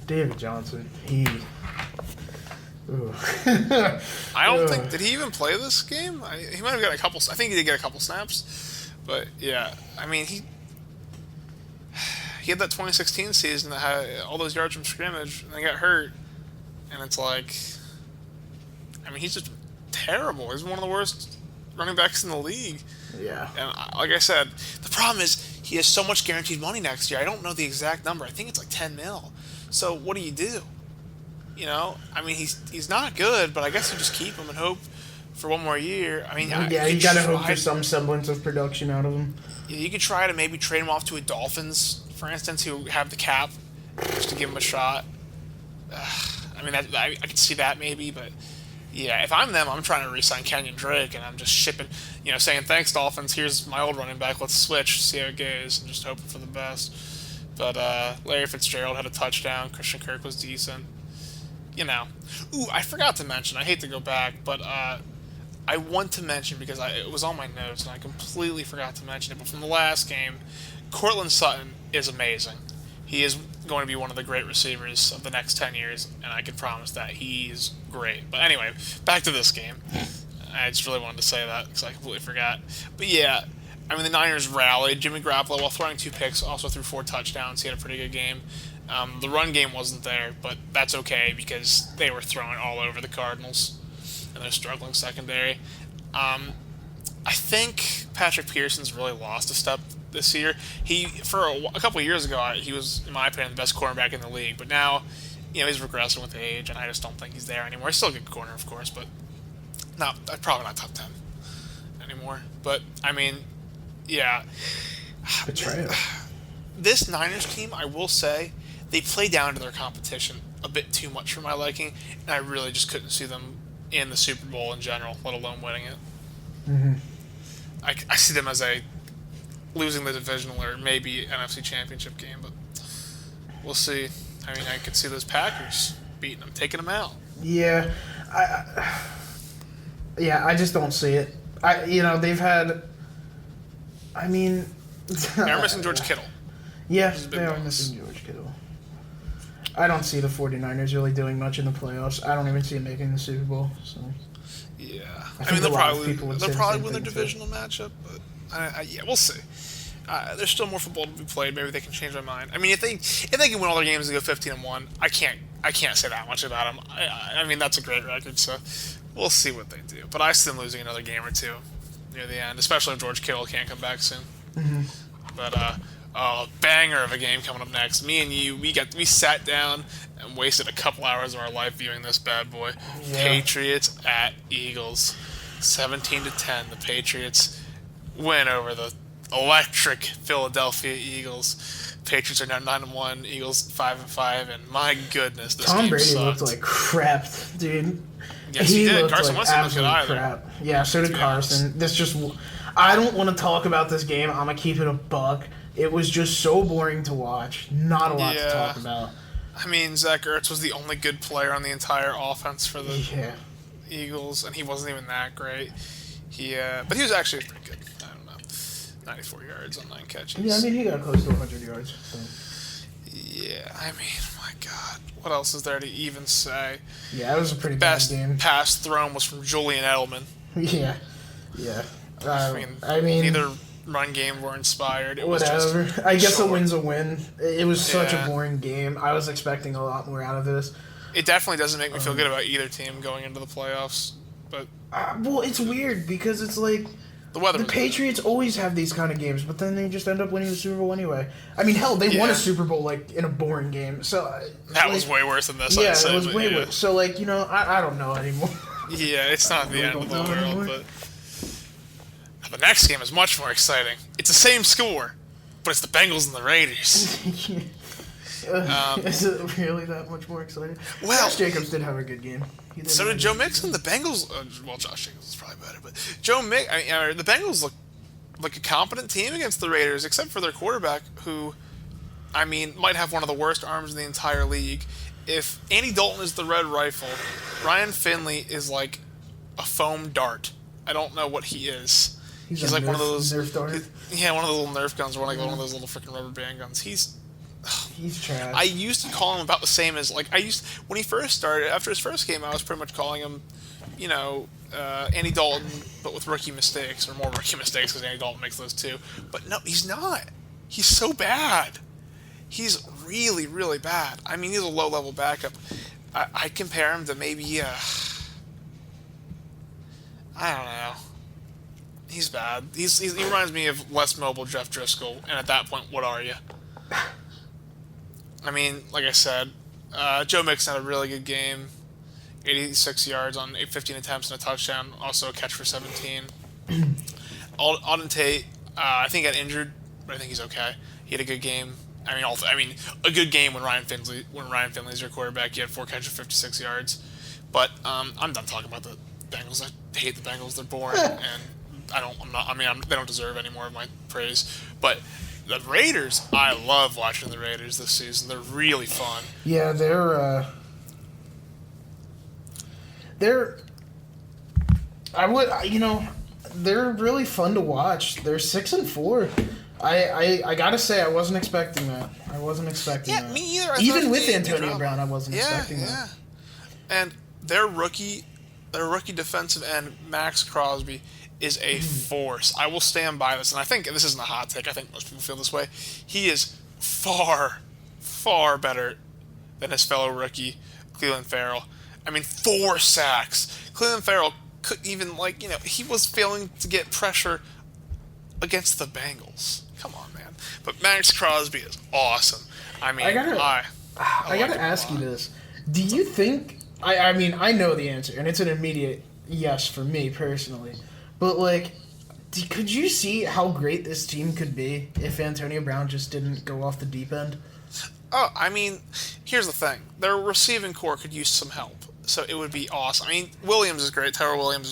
David Johnson, he. I don't think did he even play this game? He might have got a couple. I think he did get a couple snaps, but yeah, I mean he had that 2016 season that had all those yards from scrimmage, and he got hurt, and it's like, I mean he's just terrible. He's one of the worst running backs in the league. Yeah. And like I said, the problem is he has so much guaranteed money next year. I don't know the exact number. I think it's like 10 mil. So what do you do? You know, I mean, he's not good, but I guess you just keep him and hope for one more year. I mean, Yeah, you gotta hope for some semblance of production out of him. You could try to maybe trade him off to a Dolphins, for instance, who have the cap, just to give him a shot. I mean, I could see that maybe, but yeah, if I'm them, I'm trying to re-sign Kenyon Drake, and I'm just shipping, saying, thanks, Dolphins, here's my old running back, let's switch, see how it goes, and just hoping for the best. But Larry Fitzgerald had a touchdown, Christian Kirk was decent. Ooh, I forgot to mention, I hate to go back, but I want to mention, because it was on my notes, and I completely forgot to mention it, but from the last game, Courtland Sutton is amazing. He is going to be one of the great receivers of the next 10 years, and I can promise that he's great. But anyway, back to this game. I just really wanted to say that, because I completely forgot. But yeah, I mean, the Niners rallied. Jimmy Garoppolo, while throwing 2 picks, also threw 4 touchdowns. He had a pretty good game. The run game wasn't there, but that's okay because they were throwing all over the Cardinals, and they're struggling secondary. I think Patrick Pearson's really lost a step this year. For a couple of years ago, he was, in my opinion, the best cornerback in the league, but now, he's regressing with age, and I just don't think he's there anymore. He's still a good corner, of course, but probably not top 10 anymore. But, I mean, yeah. Betrayal. This Niners team, I will say, they play down to their competition a bit too much for my liking, and I really just couldn't see them in the Super Bowl in general, let alone winning it. Mm-hmm. I see them as losing the divisional or maybe NFC Championship game, but we'll see. I mean, I could see those Packers beating them, taking them out. Yeah, I just don't see it. They've had. I mean, they're missing George Kittle. Yeah, they are missing George Kittle. I don't see the 49ers really doing much in the playoffs. I don't even see them making the Super Bowl. So. Yeah, I mean, they'll probably win their divisional matchup, but yeah, we'll see. There's still more football to be played. Maybe they can change my mind. I mean, if they can win all their games and go 15-1, I can't say that much about them. I mean, that's a great record. So we'll see what they do. But I see them losing another game or two near the end, especially if George Kittle can't come back soon. Mm-hmm. But banger of a game coming up next. Me and you, we sat down and wasted a couple hours of our life viewing this bad boy. Yeah. Patriots at Eagles, 17-10. The Patriots win over the electric Philadelphia Eagles. Patriots are now 9-1, Eagles 5-5, and my goodness, this Tom game Brady sucked. looked like crap, dude. Yes, he did. Looked Carson like Wentz didn't look good absolute either. crap. Yeah, so did be Carson. This just, I don't want to talk about this game. I'm gonna keep it a buck. It was just so boring to watch. Not a lot to talk about. I mean, Zach Ertz was the only good player on the entire offense for the Yeah. Eagles, and he wasn't even that great. But he was actually pretty good. I don't know, 94 yards on 9 catches. Yeah, I mean he got close to 100 yards. So. Yeah, I mean, my God, what else is there to even say? Yeah, it was a pretty Best bad game. pass thrown was from Julian Edelman. Yeah, yeah. I mean, neither run game were inspired. It was whatever. just I guess short. a win's a win. It was such a Yeah. boring game. I was expecting a lot more out of this. It definitely doesn't make me feel good about either team going into the playoffs. But Well, it's weird because it's like the weather. the was Patriots always have these kind of games, but then they just end up winning the Super Bowl anyway. I mean, hell, they won Yeah. a Super Bowl like in a boring game. So That like, was way worse than this. Yeah, I'd say, it was but way yeah. worse. So like I don't know anymore. Yeah, it's not the end of the don't know world, anymore. but the next game is much more exciting. It's the same score, but it's the Bengals and the Raiders. Is it really that much more exciting? Well- Josh Jacobs did have a good game. He did So have did a Joe good Mixon. The Bengals, well, Josh Jacobs is probably better, but the Bengals look like a competent team against the Raiders, except for their quarterback, who, I mean, might have one of the worst arms in the entire league. If Andy Dalton is the red rifle, Ryan Finley is like a foam dart. I don't know what he is. He's a like one of those. Nerf dart. Yeah, one of those little Nerf guns, or like one of those little freaking rubber band guns. He's trash. I used to call him about the same as when he first started. After his first game, I was pretty much calling him, Andy Dalton, but with rookie mistakes or more rookie mistakes because Andy Dalton makes those too. But no, he's not. He's so bad. He's really, really bad. I mean, he's a low-level backup. I compare him to maybe I don't know. He's bad. He reminds me of less mobile Jeff Driscoll, and at that point, what are you? I mean, like I said, Joe Mixon had a really good game. 86 yards on 15 attempts and a touchdown. Also a catch for 17. Auden Tate, I think got injured, but I think he's okay. He had a good game. I mean, a good game when Ryan Finley's your quarterback. He had 4 catches, 56 yards. But I'm done talking about the Bengals. I hate the Bengals. They're boring, and they don't deserve any more of my praise. But the Raiders, I love watching the Raiders this season. They're really fun. Yeah, they're they're really fun to watch. They're 6-4. I gotta say I wasn't expecting that. Yeah, me either. Even with Antonio Brown, I wasn't expecting that. And their rookie defensive end, Max Crosby, is a force. I will stand by this, and I think this isn't a hot take. I think most people feel this way. He is far, far better than his fellow rookie, Cleveland Farrell. I mean, 4 sacks. Cleveland Farrell couldn't even, he was failing to get pressure against the Bengals. Come on, man. But Max Crosby is awesome. I mean, I gotta ask you this. Do you think... I mean, I know the answer, and it's an immediate yes for me, personally. But, could you see how great this team could be if Antonio Brown just didn't go off the deep end? Oh, I mean, here's the thing. Their receiving core could use some help, so it would be awesome. I mean, Williams is great. Tyrell Williams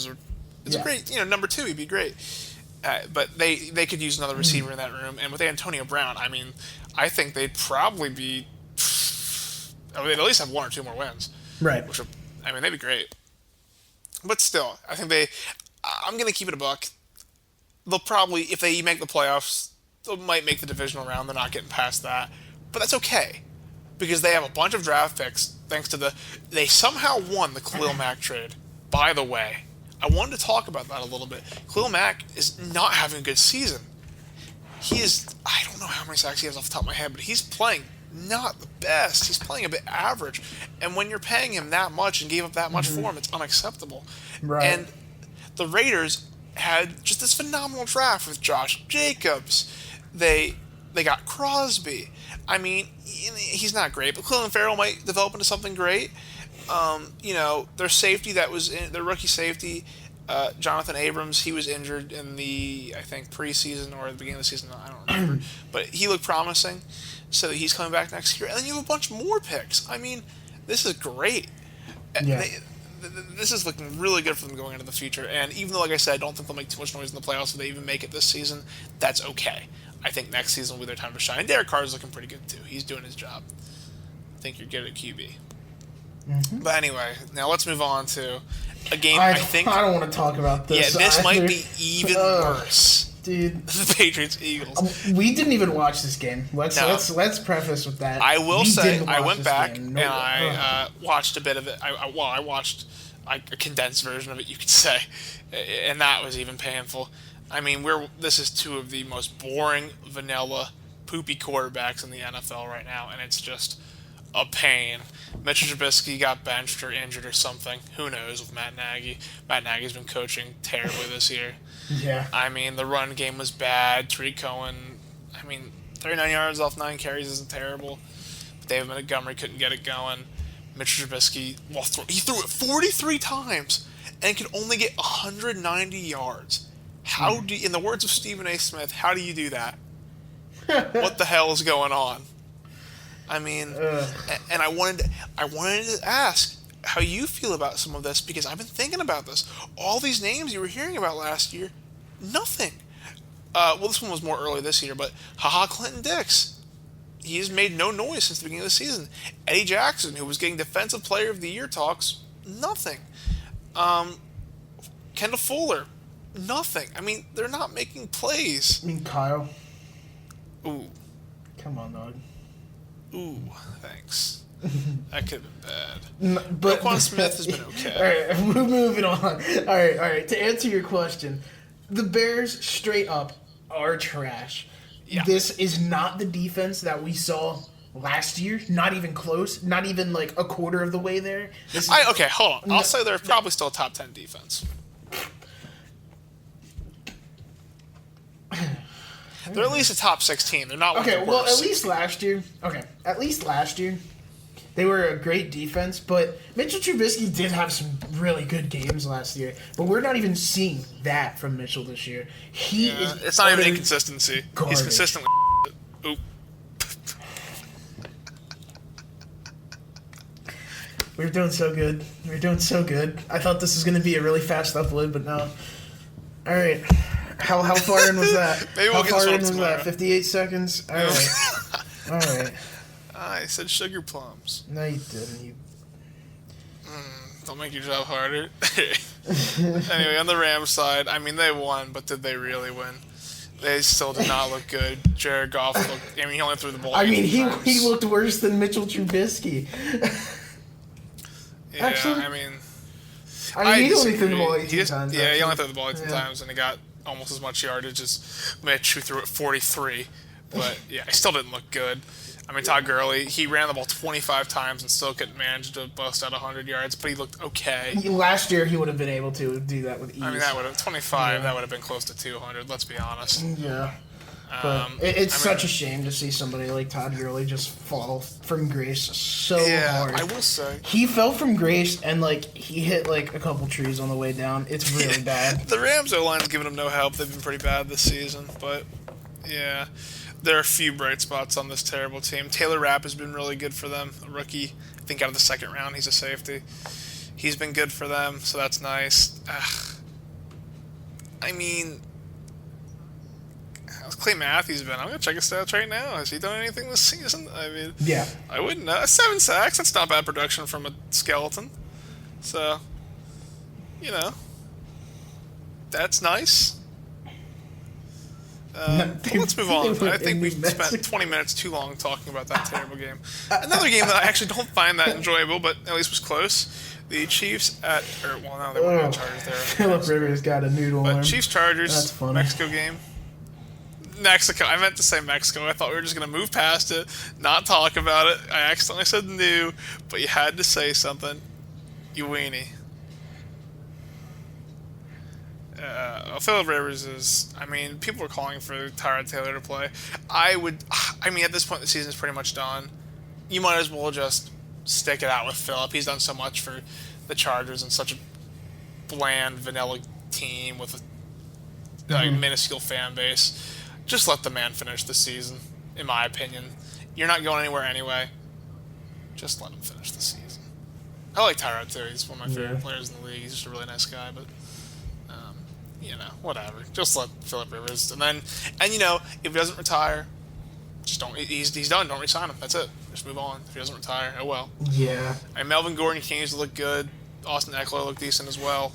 is a great, number 2, he'd be great. But they could use another receiver in that room. And with Antonio Brown, I mean, I think they'd probably be... they'd at least have 1 or 2 more wins. Right. They'd be great. But still, I think I'm going to keep it a buck. They'll probably, if they make the playoffs, they might make the divisional round. They're not getting past that. But that's okay. Because they have a bunch of draft picks thanks to they somehow won the Khalil Mack trade. By the way, I wanted to talk about that a little bit. Khalil Mack is not having a good season. I don't know how many sacks he has off the top of my head, but he's playing not the best. He's playing a bit average. And when you're paying him that much and gave up that much for him, it's unacceptable. Right. And the Raiders had just this phenomenal draft with Josh Jacobs. They got Crosby. I mean, he's not great, but Cleveland Farrell might develop into something great. Their safety their rookie safety, Jonathan Abrams, he was injured in the, I think, preseason or the beginning of the season. I don't remember. But he looked promising. So he's coming back next year. And then you have a bunch more picks. I mean, this is great. Yeah. This is looking really good for them going into the future. And even though, like I said, I don't think they'll make too much noise in the playoffs if they even make it this season, that's okay. I think next season will be their time to shine. Derek Carr's looking pretty good, too. He's doing his job. I think you're good at QB. Mm-hmm. But anyway, now let's move on to a game I don't want to talk about this. Yeah, this might be even worse. Dude. The Patriots-Eagles. We didn't even watch this game. Let's preface with that. I will say, I went back and I watched a bit of it. I watched a condensed version of it, you could say. And that was even painful. I mean, this is two of the most boring, vanilla, poopy quarterbacks in the NFL right now, and it's just a pain. Mitchell Trubisky got benched or injured or something. Who knows with Matt Nagy. Matt Nagy's been coaching terribly this year. Yeah. I mean, the run game was bad. Tariq Cohen, 39 yards off 9 carries isn't terrible. But David Montgomery couldn't get it going. Mitchell Trubisky, he threw it 43 times and could only get 190 yards. How do you, in the words of Stephen A. Smith, how do you do that? What the hell is going on? I mean, and I wanted to ask how you feel about some of this, because I've been thinking about this. All these names you were hearing about last year, nothing. Well, this one was more early this year, but Clinton Dix, he has made no noise since the beginning of the season. Eddie Jackson, who was getting Defensive Player of the Year talks, nothing. Kendall Fuller, nothing. I mean, they're not making plays. I mean, Kyle. Ooh. Come on, dog. Ooh, thanks. That could have been bad. But Roquan Smith has been okay. All right, we're moving on. All right. To answer your question, the Bears straight up are trash. Yeah. This is not the defense that we saw last year. Not even close. Not even like a quarter of the way there. Okay, hold on. I'll say they're probably still a top 10 defense. They're at least a top 16. They're not one of the worst. Well, at least last year, they were a great defense, but Mitchell Trubisky did have some really good games last year. But we're not even seeing that from Mitchell this year. It's not even inconsistency. Garbage. He's consistent with Oop. We're doing so good. I thought this was going to be a really fast upload, but no. All right. How far in was that? Maybe we'll get this one tomorrow. 58 seconds? All right. I said sugar plums. No, you didn't. Don't make your job harder. Anyway, on the Rams side, I mean, they won, but did they really win? They still did not look good. Jared Goff looked... I mean, he only threw the ball 8 times. He looked worse than Mitchell Trubisky. Yeah, actually, I mean, he only threw the ball 18 times. Yeah, he only threw the ball 18 times, and he got almost as much yardage as Mitch, who threw it 43. But, yeah, he still didn't look good. I mean, Todd Gurley, he ran the ball 25 times and still couldn't manage to bust out 100 yards, but he looked okay. Last year, he would have been able to do that with ease. I mean, that would have 25. Yeah. That would have been close to 200. Let's be honest. Yeah. But it's such a shame to see somebody like Todd Gurley just fall from grace so hard. I will say he fell from grace and he hit a couple trees on the way down. It's really bad. The Rams O-line's giving him no help. They've been pretty bad this season, but yeah, there are a few bright spots on this terrible team. Taylor Rapp has been really good for them. A rookie, I think out of the second round, he's a safety. He's been good for them, so that's nice. I mean, how's Clay Matthews been? I'm going to check his stats right now. Has he done anything this season? I mean, yeah. I wouldn't know. 7 sacks, that's not bad production from a skeleton. So, that's nice. Let's move on. I think we've spent 20 minutes too long talking about that terrible game. Another game that I actually don't find that enjoyable, but at least was close. The Chiefs they weren't Chargers there. Philip Rivers got a noodle arm. Chiefs-Chargers, Mexico game. Mexico. I meant to say Mexico. I thought we were just going to move past it, not talk about it. I accidentally said new, but you had to say something. You weenie. Philip Rivers is... I mean, people are calling for Tyrod Taylor to play. At this point, the season's pretty much done. You might as well just stick it out with Philip. He's done so much for the Chargers in such a bland, vanilla team with a minuscule fan base. Just let the man finish the season, in my opinion. You're not going anywhere anyway. Just let him finish the season. I like Tyrod too. He's one of my favorite players in the league. He's just a really nice guy, but whatever. Just let Phillip Rivers, and if he doesn't retire, just don't. He's done. Don't re-sign him. That's it. Just move on. If he doesn't retire, oh well. Yeah. And Melvin Gordon continues to look good. Austin Eckler looked decent as well.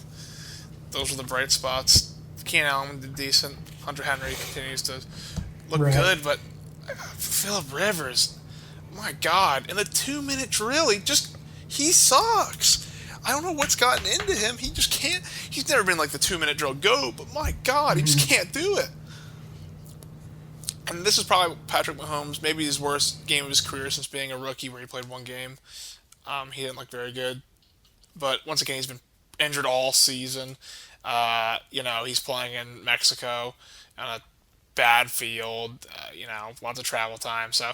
Those were the bright spots. Keenan Allen did decent. Hunter Henry continues to look good, but Phillip Rivers, my God! In the 2-minute drill, he sucks. I don't know what's gotten into him. He just can't. He's never been like the 2-minute drill go, but my God, he just can't do it. And this is probably Patrick Mahomes, maybe his worst game of his career since being a rookie, where he played one game. He didn't look very good, but once again, he's been injured all season. He's playing in Mexico on a bad field. Lots of travel time. So,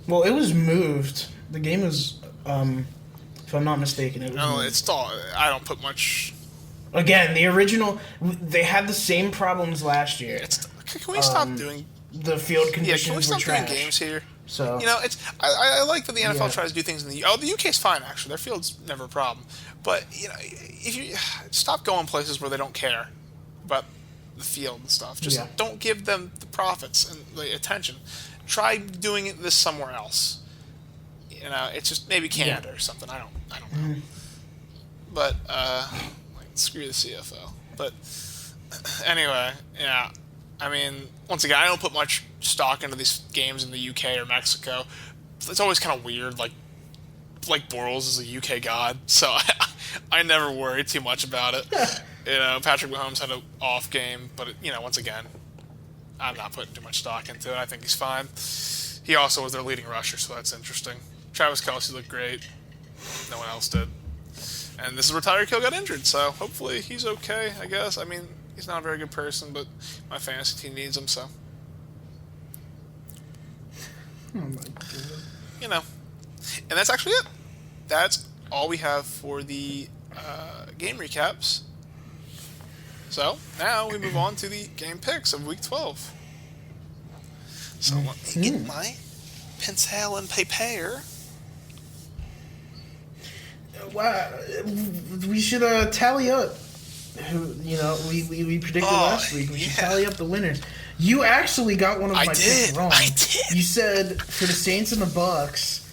well, it was moved. The game was, if I'm not mistaken, it was. No, moved. it's still. I don't put much. Again, the original. They had the same problems last year. Can we stop doing the field conditions? Yeah, can we stop doing games here? So I like that the NFL tries to do things in the UK's fine actually. Their field's never a problem, but if you stop going places where they don't care about the field and stuff, just don't give them the profits and the attention. Try doing this somewhere else. It's just maybe Canada or something. I don't know. But screw the CFO. But anyway, yeah. I mean, once again, I don't put much stock into these games in the UK or Mexico. It's always kind of weird. Like Bortles is a UK god, so I never worry too much about it. Patrick Mahomes had an off game, but once again, I'm not putting too much stock into it. I think he's fine. He also was their leading rusher, so that's interesting. Travis Kelce looked great. No one else did. And this is where Tyreek Hill got injured, so hopefully he's okay, I guess. I mean, he's not a very good person, but my fantasy team needs him, so. Oh my God. And that's actually it. That's all we have for the game recaps. So, now we move on to the game picks of Week 12. So, let me get my pencil and paper. Wow, we should tally up. We predicted last week. We should tally up the winners. You actually got one of my picks wrong. I did. You said for the Saints and the Bucks.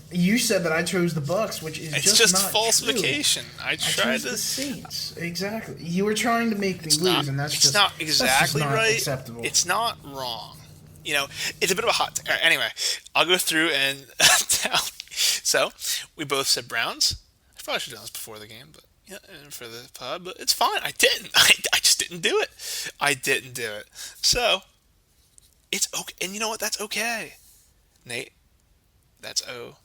You said that I chose the Bucks, which is just not falsification. True. I tried the Saints. Exactly. You were trying to make me lose, and that's not exactly not right. Acceptable. It's not wrong. It's a bit of a hot. Anyway, I'll go through and tell. So we both said Browns. I probably should have done this before the game, but for the pod. But it's fine. I didn't. I just didn't do it. I didn't do it. So it's okay. And you know what? That's okay. Nate, that's O.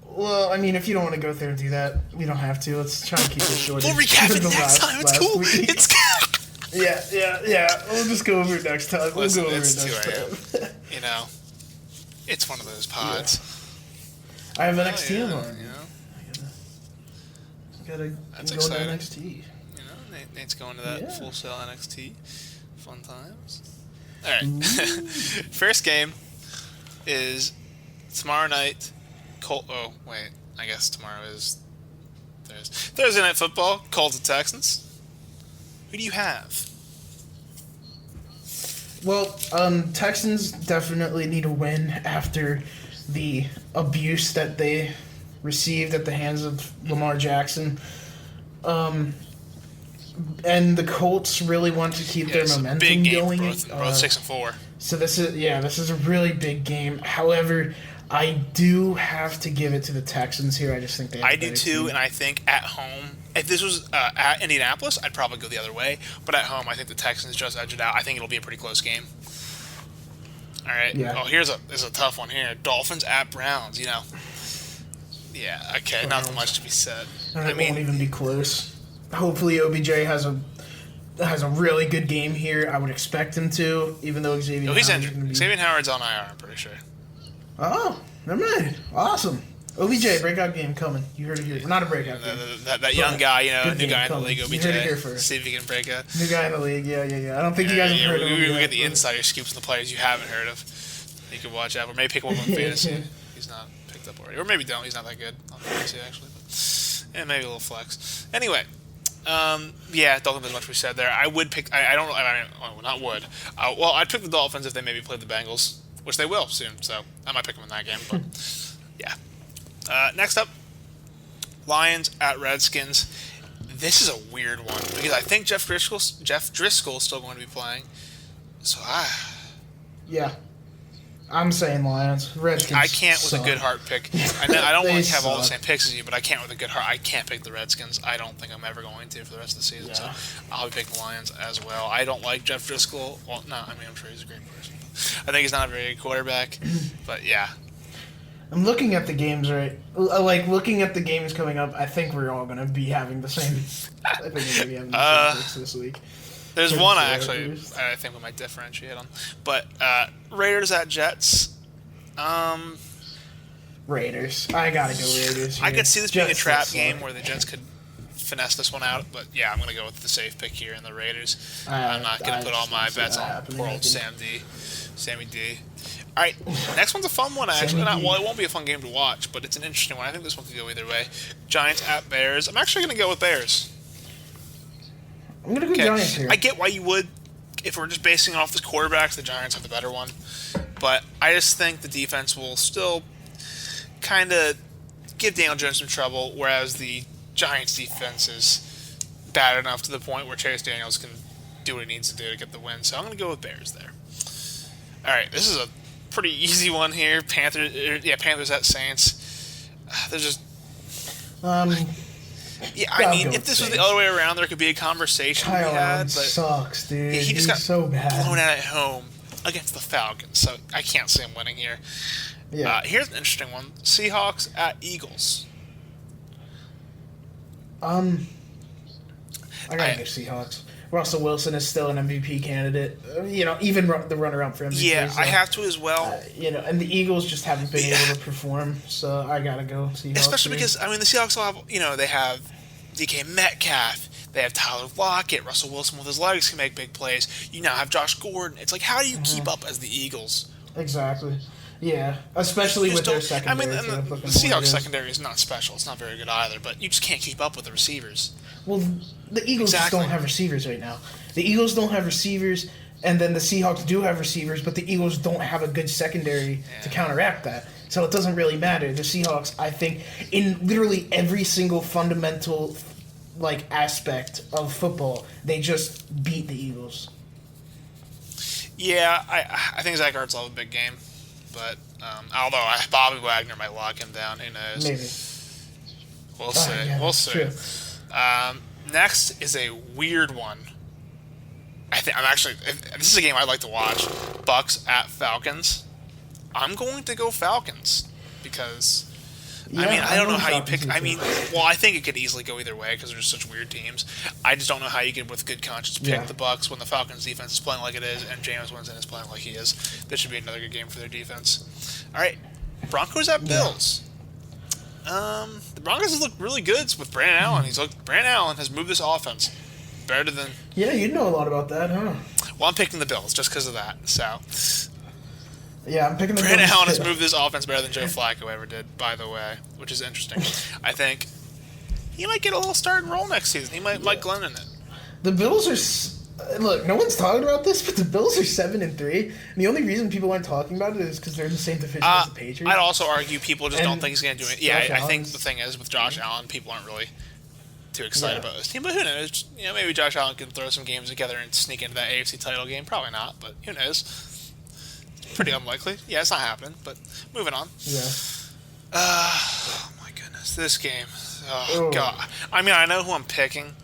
Well, I mean, if you don't want to go through and do that, we don't have to. Let's try and keep it short. We'll recap it next time. It's cool. It's cool. Yeah. We'll just go over it next time. Listen, we'll go over it's it next 2 time. a.m. It's one of those pods. Yeah. I have NXT on. Gotta That's go exciting. to NXT. Nate's going to that Full Sail NXT. Fun times. All right. First game is tomorrow night. Oh, wait. I guess tomorrow is Thursday Night Football. Colts and Texans. Who do you have? Well, Texans definitely need a win after the abuse that they received at the hands of Lamar Jackson. And the Colts really want to keep their momentum big game going. Both 6-4. So this is a really big game. However, I do have to give it to the Texans here. I just think they have I do too, team. and I think at home, if this was at Indianapolis, I'd probably go the other way. But at home, I think the Texans just edge it out. I think it'll be a pretty close game. All right. Yeah. Oh, there's a tough one here. Dolphins at Browns. Yeah. Okay. Not much to be said. It won't even be close. Hopefully, OBJ has a really good game here. I would expect him to, even though Xavier. He's injured. Xavier Howard's on IR. I'm pretty sure. Oh, never mind. Awesome. OBJ, breakout game coming. You heard it here. Not a breakout game. That young guy, new guy in the league, You OBJ. heard it here first. See if he can break a... New guy in the league, yeah. I don't think you guys have heard of him. We get the insider scoops on the players you haven't heard of. You can watch out. Or maybe pick one on fantasy. He's not picked up already. Or maybe don't. He's not that good on fantasy, actually. But, maybe a little flex. Anyway. Don't think there's much we said there. I would pick... not would. I'd pick the Dolphins if they maybe played the Bengals, which they will soon. So I might pick them in that game. But, yeah. Next up, Lions at Redskins. This is a weird one because I think Jeff Driscoll is still going to be playing. So yeah, I'm saying Lions. Redskins. I can't suck. with a good heart pick. I don't want to have all the suck. same picks as you, but I can't with a good heart. I can't pick the Redskins. I don't think I'm ever going to for the rest of the season. Yeah. So I'll be picking the Lions as well. I don't like Jeff Driscoll. Well, no, I'm sure he's a great person. But I think he's not a very good quarterback. But yeah. I'm looking at the games looking at the games coming up. I think we're all gonna be having the same. I think we're gonna be having the same picks this week. There's one I think we might differentiate on, but Raiders at Jets. Raiders. I gotta go Raiders. Here. I could see this Jets being a trap game where the Jets could finesse this one out, but yeah, I'm gonna go with the safe pick here in the Raiders. I'm not gonna put all my bets on poor old Sammy D. All right, next one's a fun one, actually. It won't be a fun game to watch, but it's an interesting one. I think this one could go either way. Giants at Bears. I'm actually going to go with Bears. I'm going to go Giants here. I get why you would. If we're just basing it off the quarterbacks, the Giants have the better one. But I just think the defense will still kind of give Daniel Jones some trouble, whereas the Giants' defense is bad enough to the point where Chase Daniels can do what he needs to do to get the win. So I'm going to go with Bears there. All right, this is a pretty easy one here. Panthers at Saints. They're just... if this was the other way around, there could be a conversation Kyle we had. Allen But sucks, dude. he just got so bad. blown out at home against the Falcons, so I can't see him winning here. Yeah. Here's an interesting one. Seahawks at Eagles. I gotta go Seahawks. Russell Wilson is still an MVP candidate. Even the runner-up for MVP. Yeah, so, I have to as well. And the Eagles just haven't been able to perform, so I gotta go Seahawks. Especially because, the Seahawks will have, they have DK Metcalf, they have Tyler Lockett, Russell Wilson with his legs can make big plays. You now have Josh Gordon. It's like, how do you keep up as the Eagles? Exactly. Yeah, especially with their secondary. The Seahawks secondary is not special. It's not very good either, but you just can't keep up with the receivers. Well, the Eagles just don't have receivers right now. The Eagles don't have receivers, and then the Seahawks do have receivers, but the Eagles don't have a good secondary to counteract that. So it doesn't really matter. The Seahawks, I think, in literally every single fundamental aspect of football, they just beat the Eagles. Yeah, I think Zach Ertz will have a big game. But although Bobby Wagner might lock him down, who knows? Maybe. We'll see. We'll see. True. Next is a weird one. This is a game I'd like to watch. Bucks at Falcons. I'm going to go Falcons because I don't know how you pick. I think it could easily go either way because they're just such weird teams. I just don't know how you could, with good conscience, pick the Bucks when the Falcons' defense is playing like it is and Jameis Winston is playing like he is. This should be another good game for their defense. All right, Broncos at Bills. The Broncos have looked really good with Brandon Allen. Brandon Allen has moved this offense better than. Yeah, you know a lot about that, huh? Well, I'm picking the Bills just because of that. So. Yeah, I'm picking the Brandon Allen has moved this offense better than Joe Flacco ever did, by the way, which is interesting. I think he might get a little starting role next season. He might like Glenn in it. The Bills are look. No one's talking about this, but the Bills are 7-3. And the only reason people aren't talking about it is because they're in the same division as the Patriots. I'd also argue people just don't think he's going to do it. Yeah, I think the thing is with Josh Allen, people aren't really too excited about this team. But who knows? Maybe Josh Allen can throw some games together and sneak into that AFC title game. Probably not, but who knows? Pretty unlikely. Yeah, it's not happening, but moving on. Yeah. Oh, my goodness. This game. Oh, God. I know who I'm picking,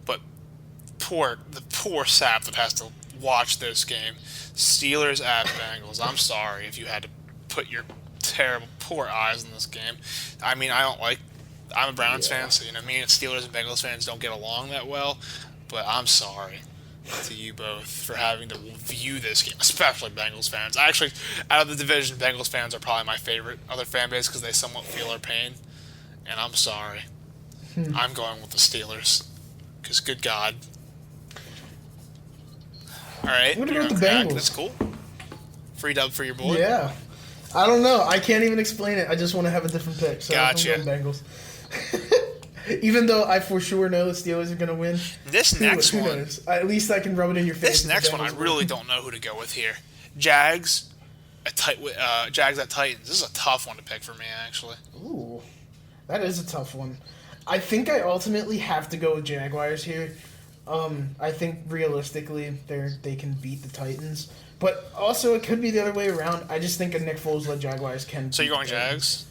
but the poor sap that has to watch this game. Steelers at Bengals. I'm sorry if you had to put your terrible, poor eyes on this game. I'm a Browns fan, so, me and Steelers and Bengals fans don't get along that well, but I'm sorry. to you both for having to view this game, especially Bengals fans. Actually, out of the division, Bengals fans are probably my favorite other fan base because they somewhat feel our pain. And I'm sorry. I'm going with the Steelers because, good God. All right. What about the Bengals? That's cool. Free dub for your boy. Yeah. I don't know. I can't even explain it. I just want to have a different pick. So Gotcha. I'm going Bengals. Even though I for sure know the Steelers are going to win. This next who one. knows? At least I can rub it in your face. This next one, I really don't know who to go with here. Jags at Titans. This is a tough one to pick for me, actually. Ooh, that is a tough one. I think I ultimately have to go with Jaguars here. I think realistically they can beat the Titans, but also it could be the other way around. I just think a Nick Foles-led Jaguars can. So you're going Jags?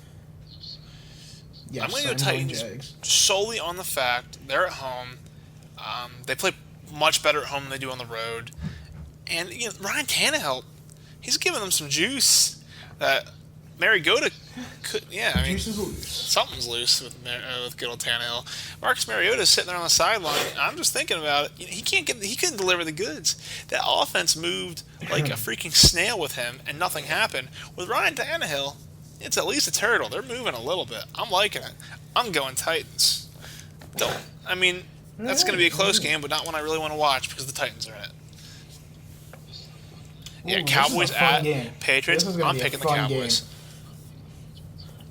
Yes, I'm going to go Titans solely on the fact they're at home. They play much better at home than they do on the road, and Ryan Tannehill, he's giving them some juice that Mariota could. Yeah, I mean, juice is loose. Something's loose with good old Tannehill. Marcus Mariota's sitting there on the sideline. I'm just thinking about it. He couldn't deliver the goods. That offense moved like a freaking snail with him, and nothing happened. With Ryan Tannehill, it's at least a turtle. They're moving a little bit. I'm liking it. I'm going Titans. That's going to be a close game, but not one I really want to watch because the Titans are in it. Yeah, Ooh, Cowboys at game. Patriots. I'm picking the Cowboys. Game.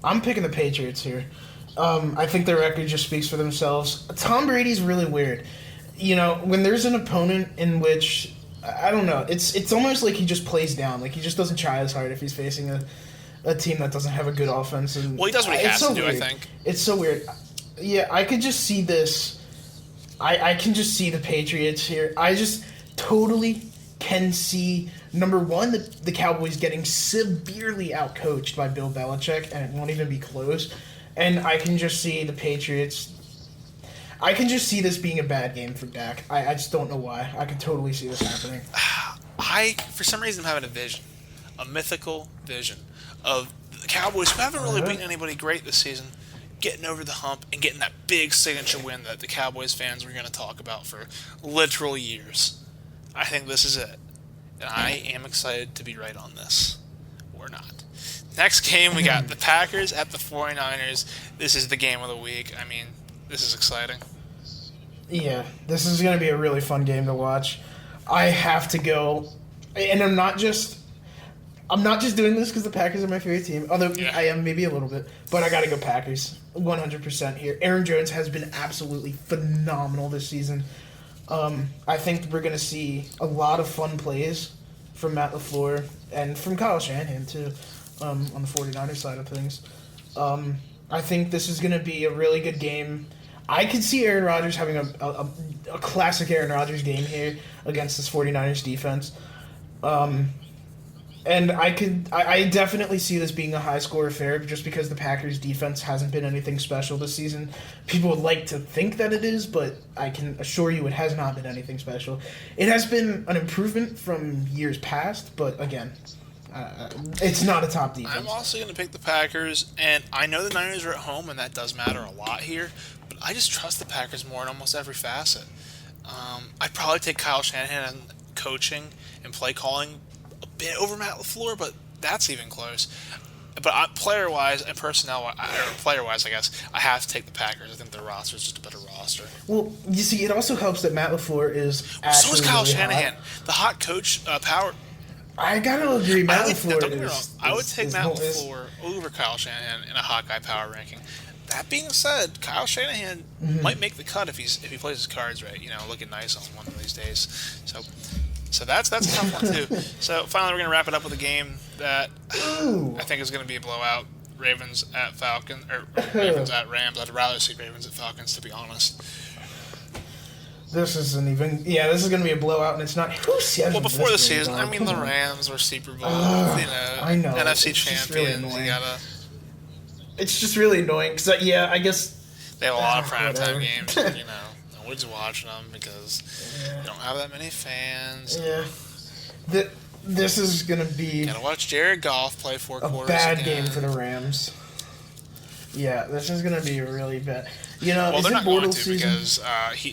I'm picking the Patriots here. I think their record just speaks for themselves. Tom Brady's really weird. When there's an opponent in which, I don't know, it's almost like he just plays down. Like he just doesn't try as hard if he's facing a team that doesn't have a good offense. And well, he does what he has to do, weird. I think. It's so weird. Yeah, I could just see this. I can just see the Patriots here. I just totally can see, number one, the Cowboys getting severely outcoached by Bill Belichick, and it won't even be close. And I can just see the Patriots. I can just see this being a bad game for Dak. I just don't know why. I can totally see this happening. For some reason, I'm having a vision, a mythical vision of the Cowboys, who haven't really beaten anybody great this season, getting over the hump and getting that big signature win that the Cowboys fans were going to talk about for literal years. I think this is it. And I am excited to be right on this. Or not. Next game, we got the Packers at the 49ers. This is the game of the week. I mean, this is exciting. Yeah, this is going to be a really fun game to watch. I have to go, and I'm not just doing this because the Packers are my favorite team, although I am maybe a little bit, but I got to go Packers 100% here. Aaron Jones has been absolutely phenomenal this season. I think we're going to see a lot of fun plays from Matt LaFleur and from Kyle Shanahan, too, on the 49ers side of things. I think this is going to be a really good game. I could see Aaron Rodgers having a classic Aaron Rodgers game here against this 49ers defense. And I definitely see this being a high-score affair just because the Packers' defense hasn't been anything special this season. People would like to think that it is, but I can assure you it has not been anything special. It has been an improvement from years past, but again, it's not a top defense. I'm also going to pick the Packers, and I know the Niners are at home, and that does matter a lot here, but I just trust the Packers more in almost every facet. I'd probably take Kyle Shanahan and coaching and play calling a bit over Matt LaFleur, but that's even close. But player-wise and player-wise, I guess, I have to take the Packers. I think their roster is just a better roster. Well, you see, it also helps that Matt LaFleur is actually so is Kyle really Shanahan. hot. The hot coach power. I gotta agree, Matt LaFleur don't get me wrong. I would take Matt is LaFleur over Kyle Shanahan in a Hawkeye power ranking. That being said, Kyle Shanahan might make the cut if he plays his cards right. Looking nice on one of these days. So that's a tough one too. So finally, we're gonna wrap it up with a game that I think is gonna be a blowout. Ravens at Falcons or Ravens at Rams. I'd rather see Ravens at Falcons, to be honest. This isn't even. Yeah, this is going to be a blowout, and it's not. Who says? Well, before the season, I mean, the Rams were Super Bowl, I know. NFC it's champions. Really You gotta. It's just really annoying because, I guess they have a lot of primetime games. And, nobody's watching them because they don't have that many fans. Yeah. This is going to be Gotta watch Jared Goff play 4 quarters. A bad again. game for the Rams. Yeah, this is gonna be really bad. You know, Well, is they're it not going Bortles to season?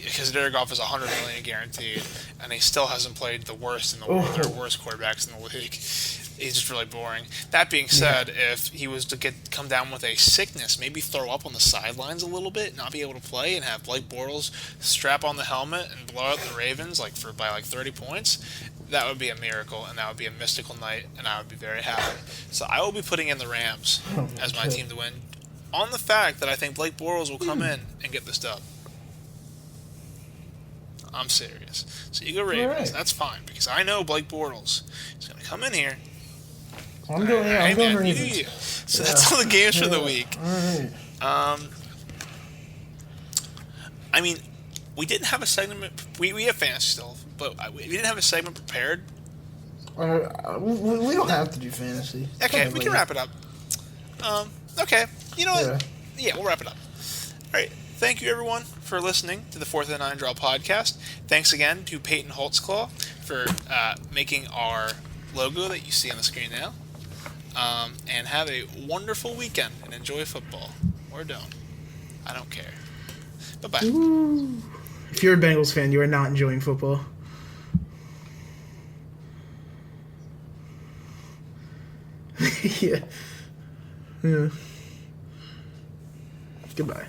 because Jared Goff is $100 million guaranteed, and he still hasn't played the worst in the world. There are worse quarterbacks in the league. He's just really boring. That being said, if he was to come down with a sickness, maybe throw up on the sidelines a little bit, not be able to play, and have Blake Bortles strap on the helmet and blow out the Ravens by 30 points, that would be a miracle, and that would be a mystical night, and I would be very happy. So I will be putting in the Rams as my team to win, on the fact that I think Blake Bortles will come in and get this dub. I'm serious. So you go Ravens. Right. That's fine, because I know Blake Bortles is going to come in here. I'm going Ravens. Yeah. So that's all the games for the week. All right. I mean, we didn't have a segment. We have fantasy still, but we didn't have a segment prepared. We don't have to do fantasy. Okay, we can wrap it up. Okay, you know what? Yeah, we'll wrap it up. All right. Thank you, everyone, for listening to the 4th and 9 Draw podcast. Thanks again to Peyton Holtzclaw for making our logo that you see on the screen now. And have a wonderful weekend and enjoy football. Or don't. I don't care. Bye-bye. Ooh. If you're a Bengals fan, you are not enjoying football. Yeah. Goodbye.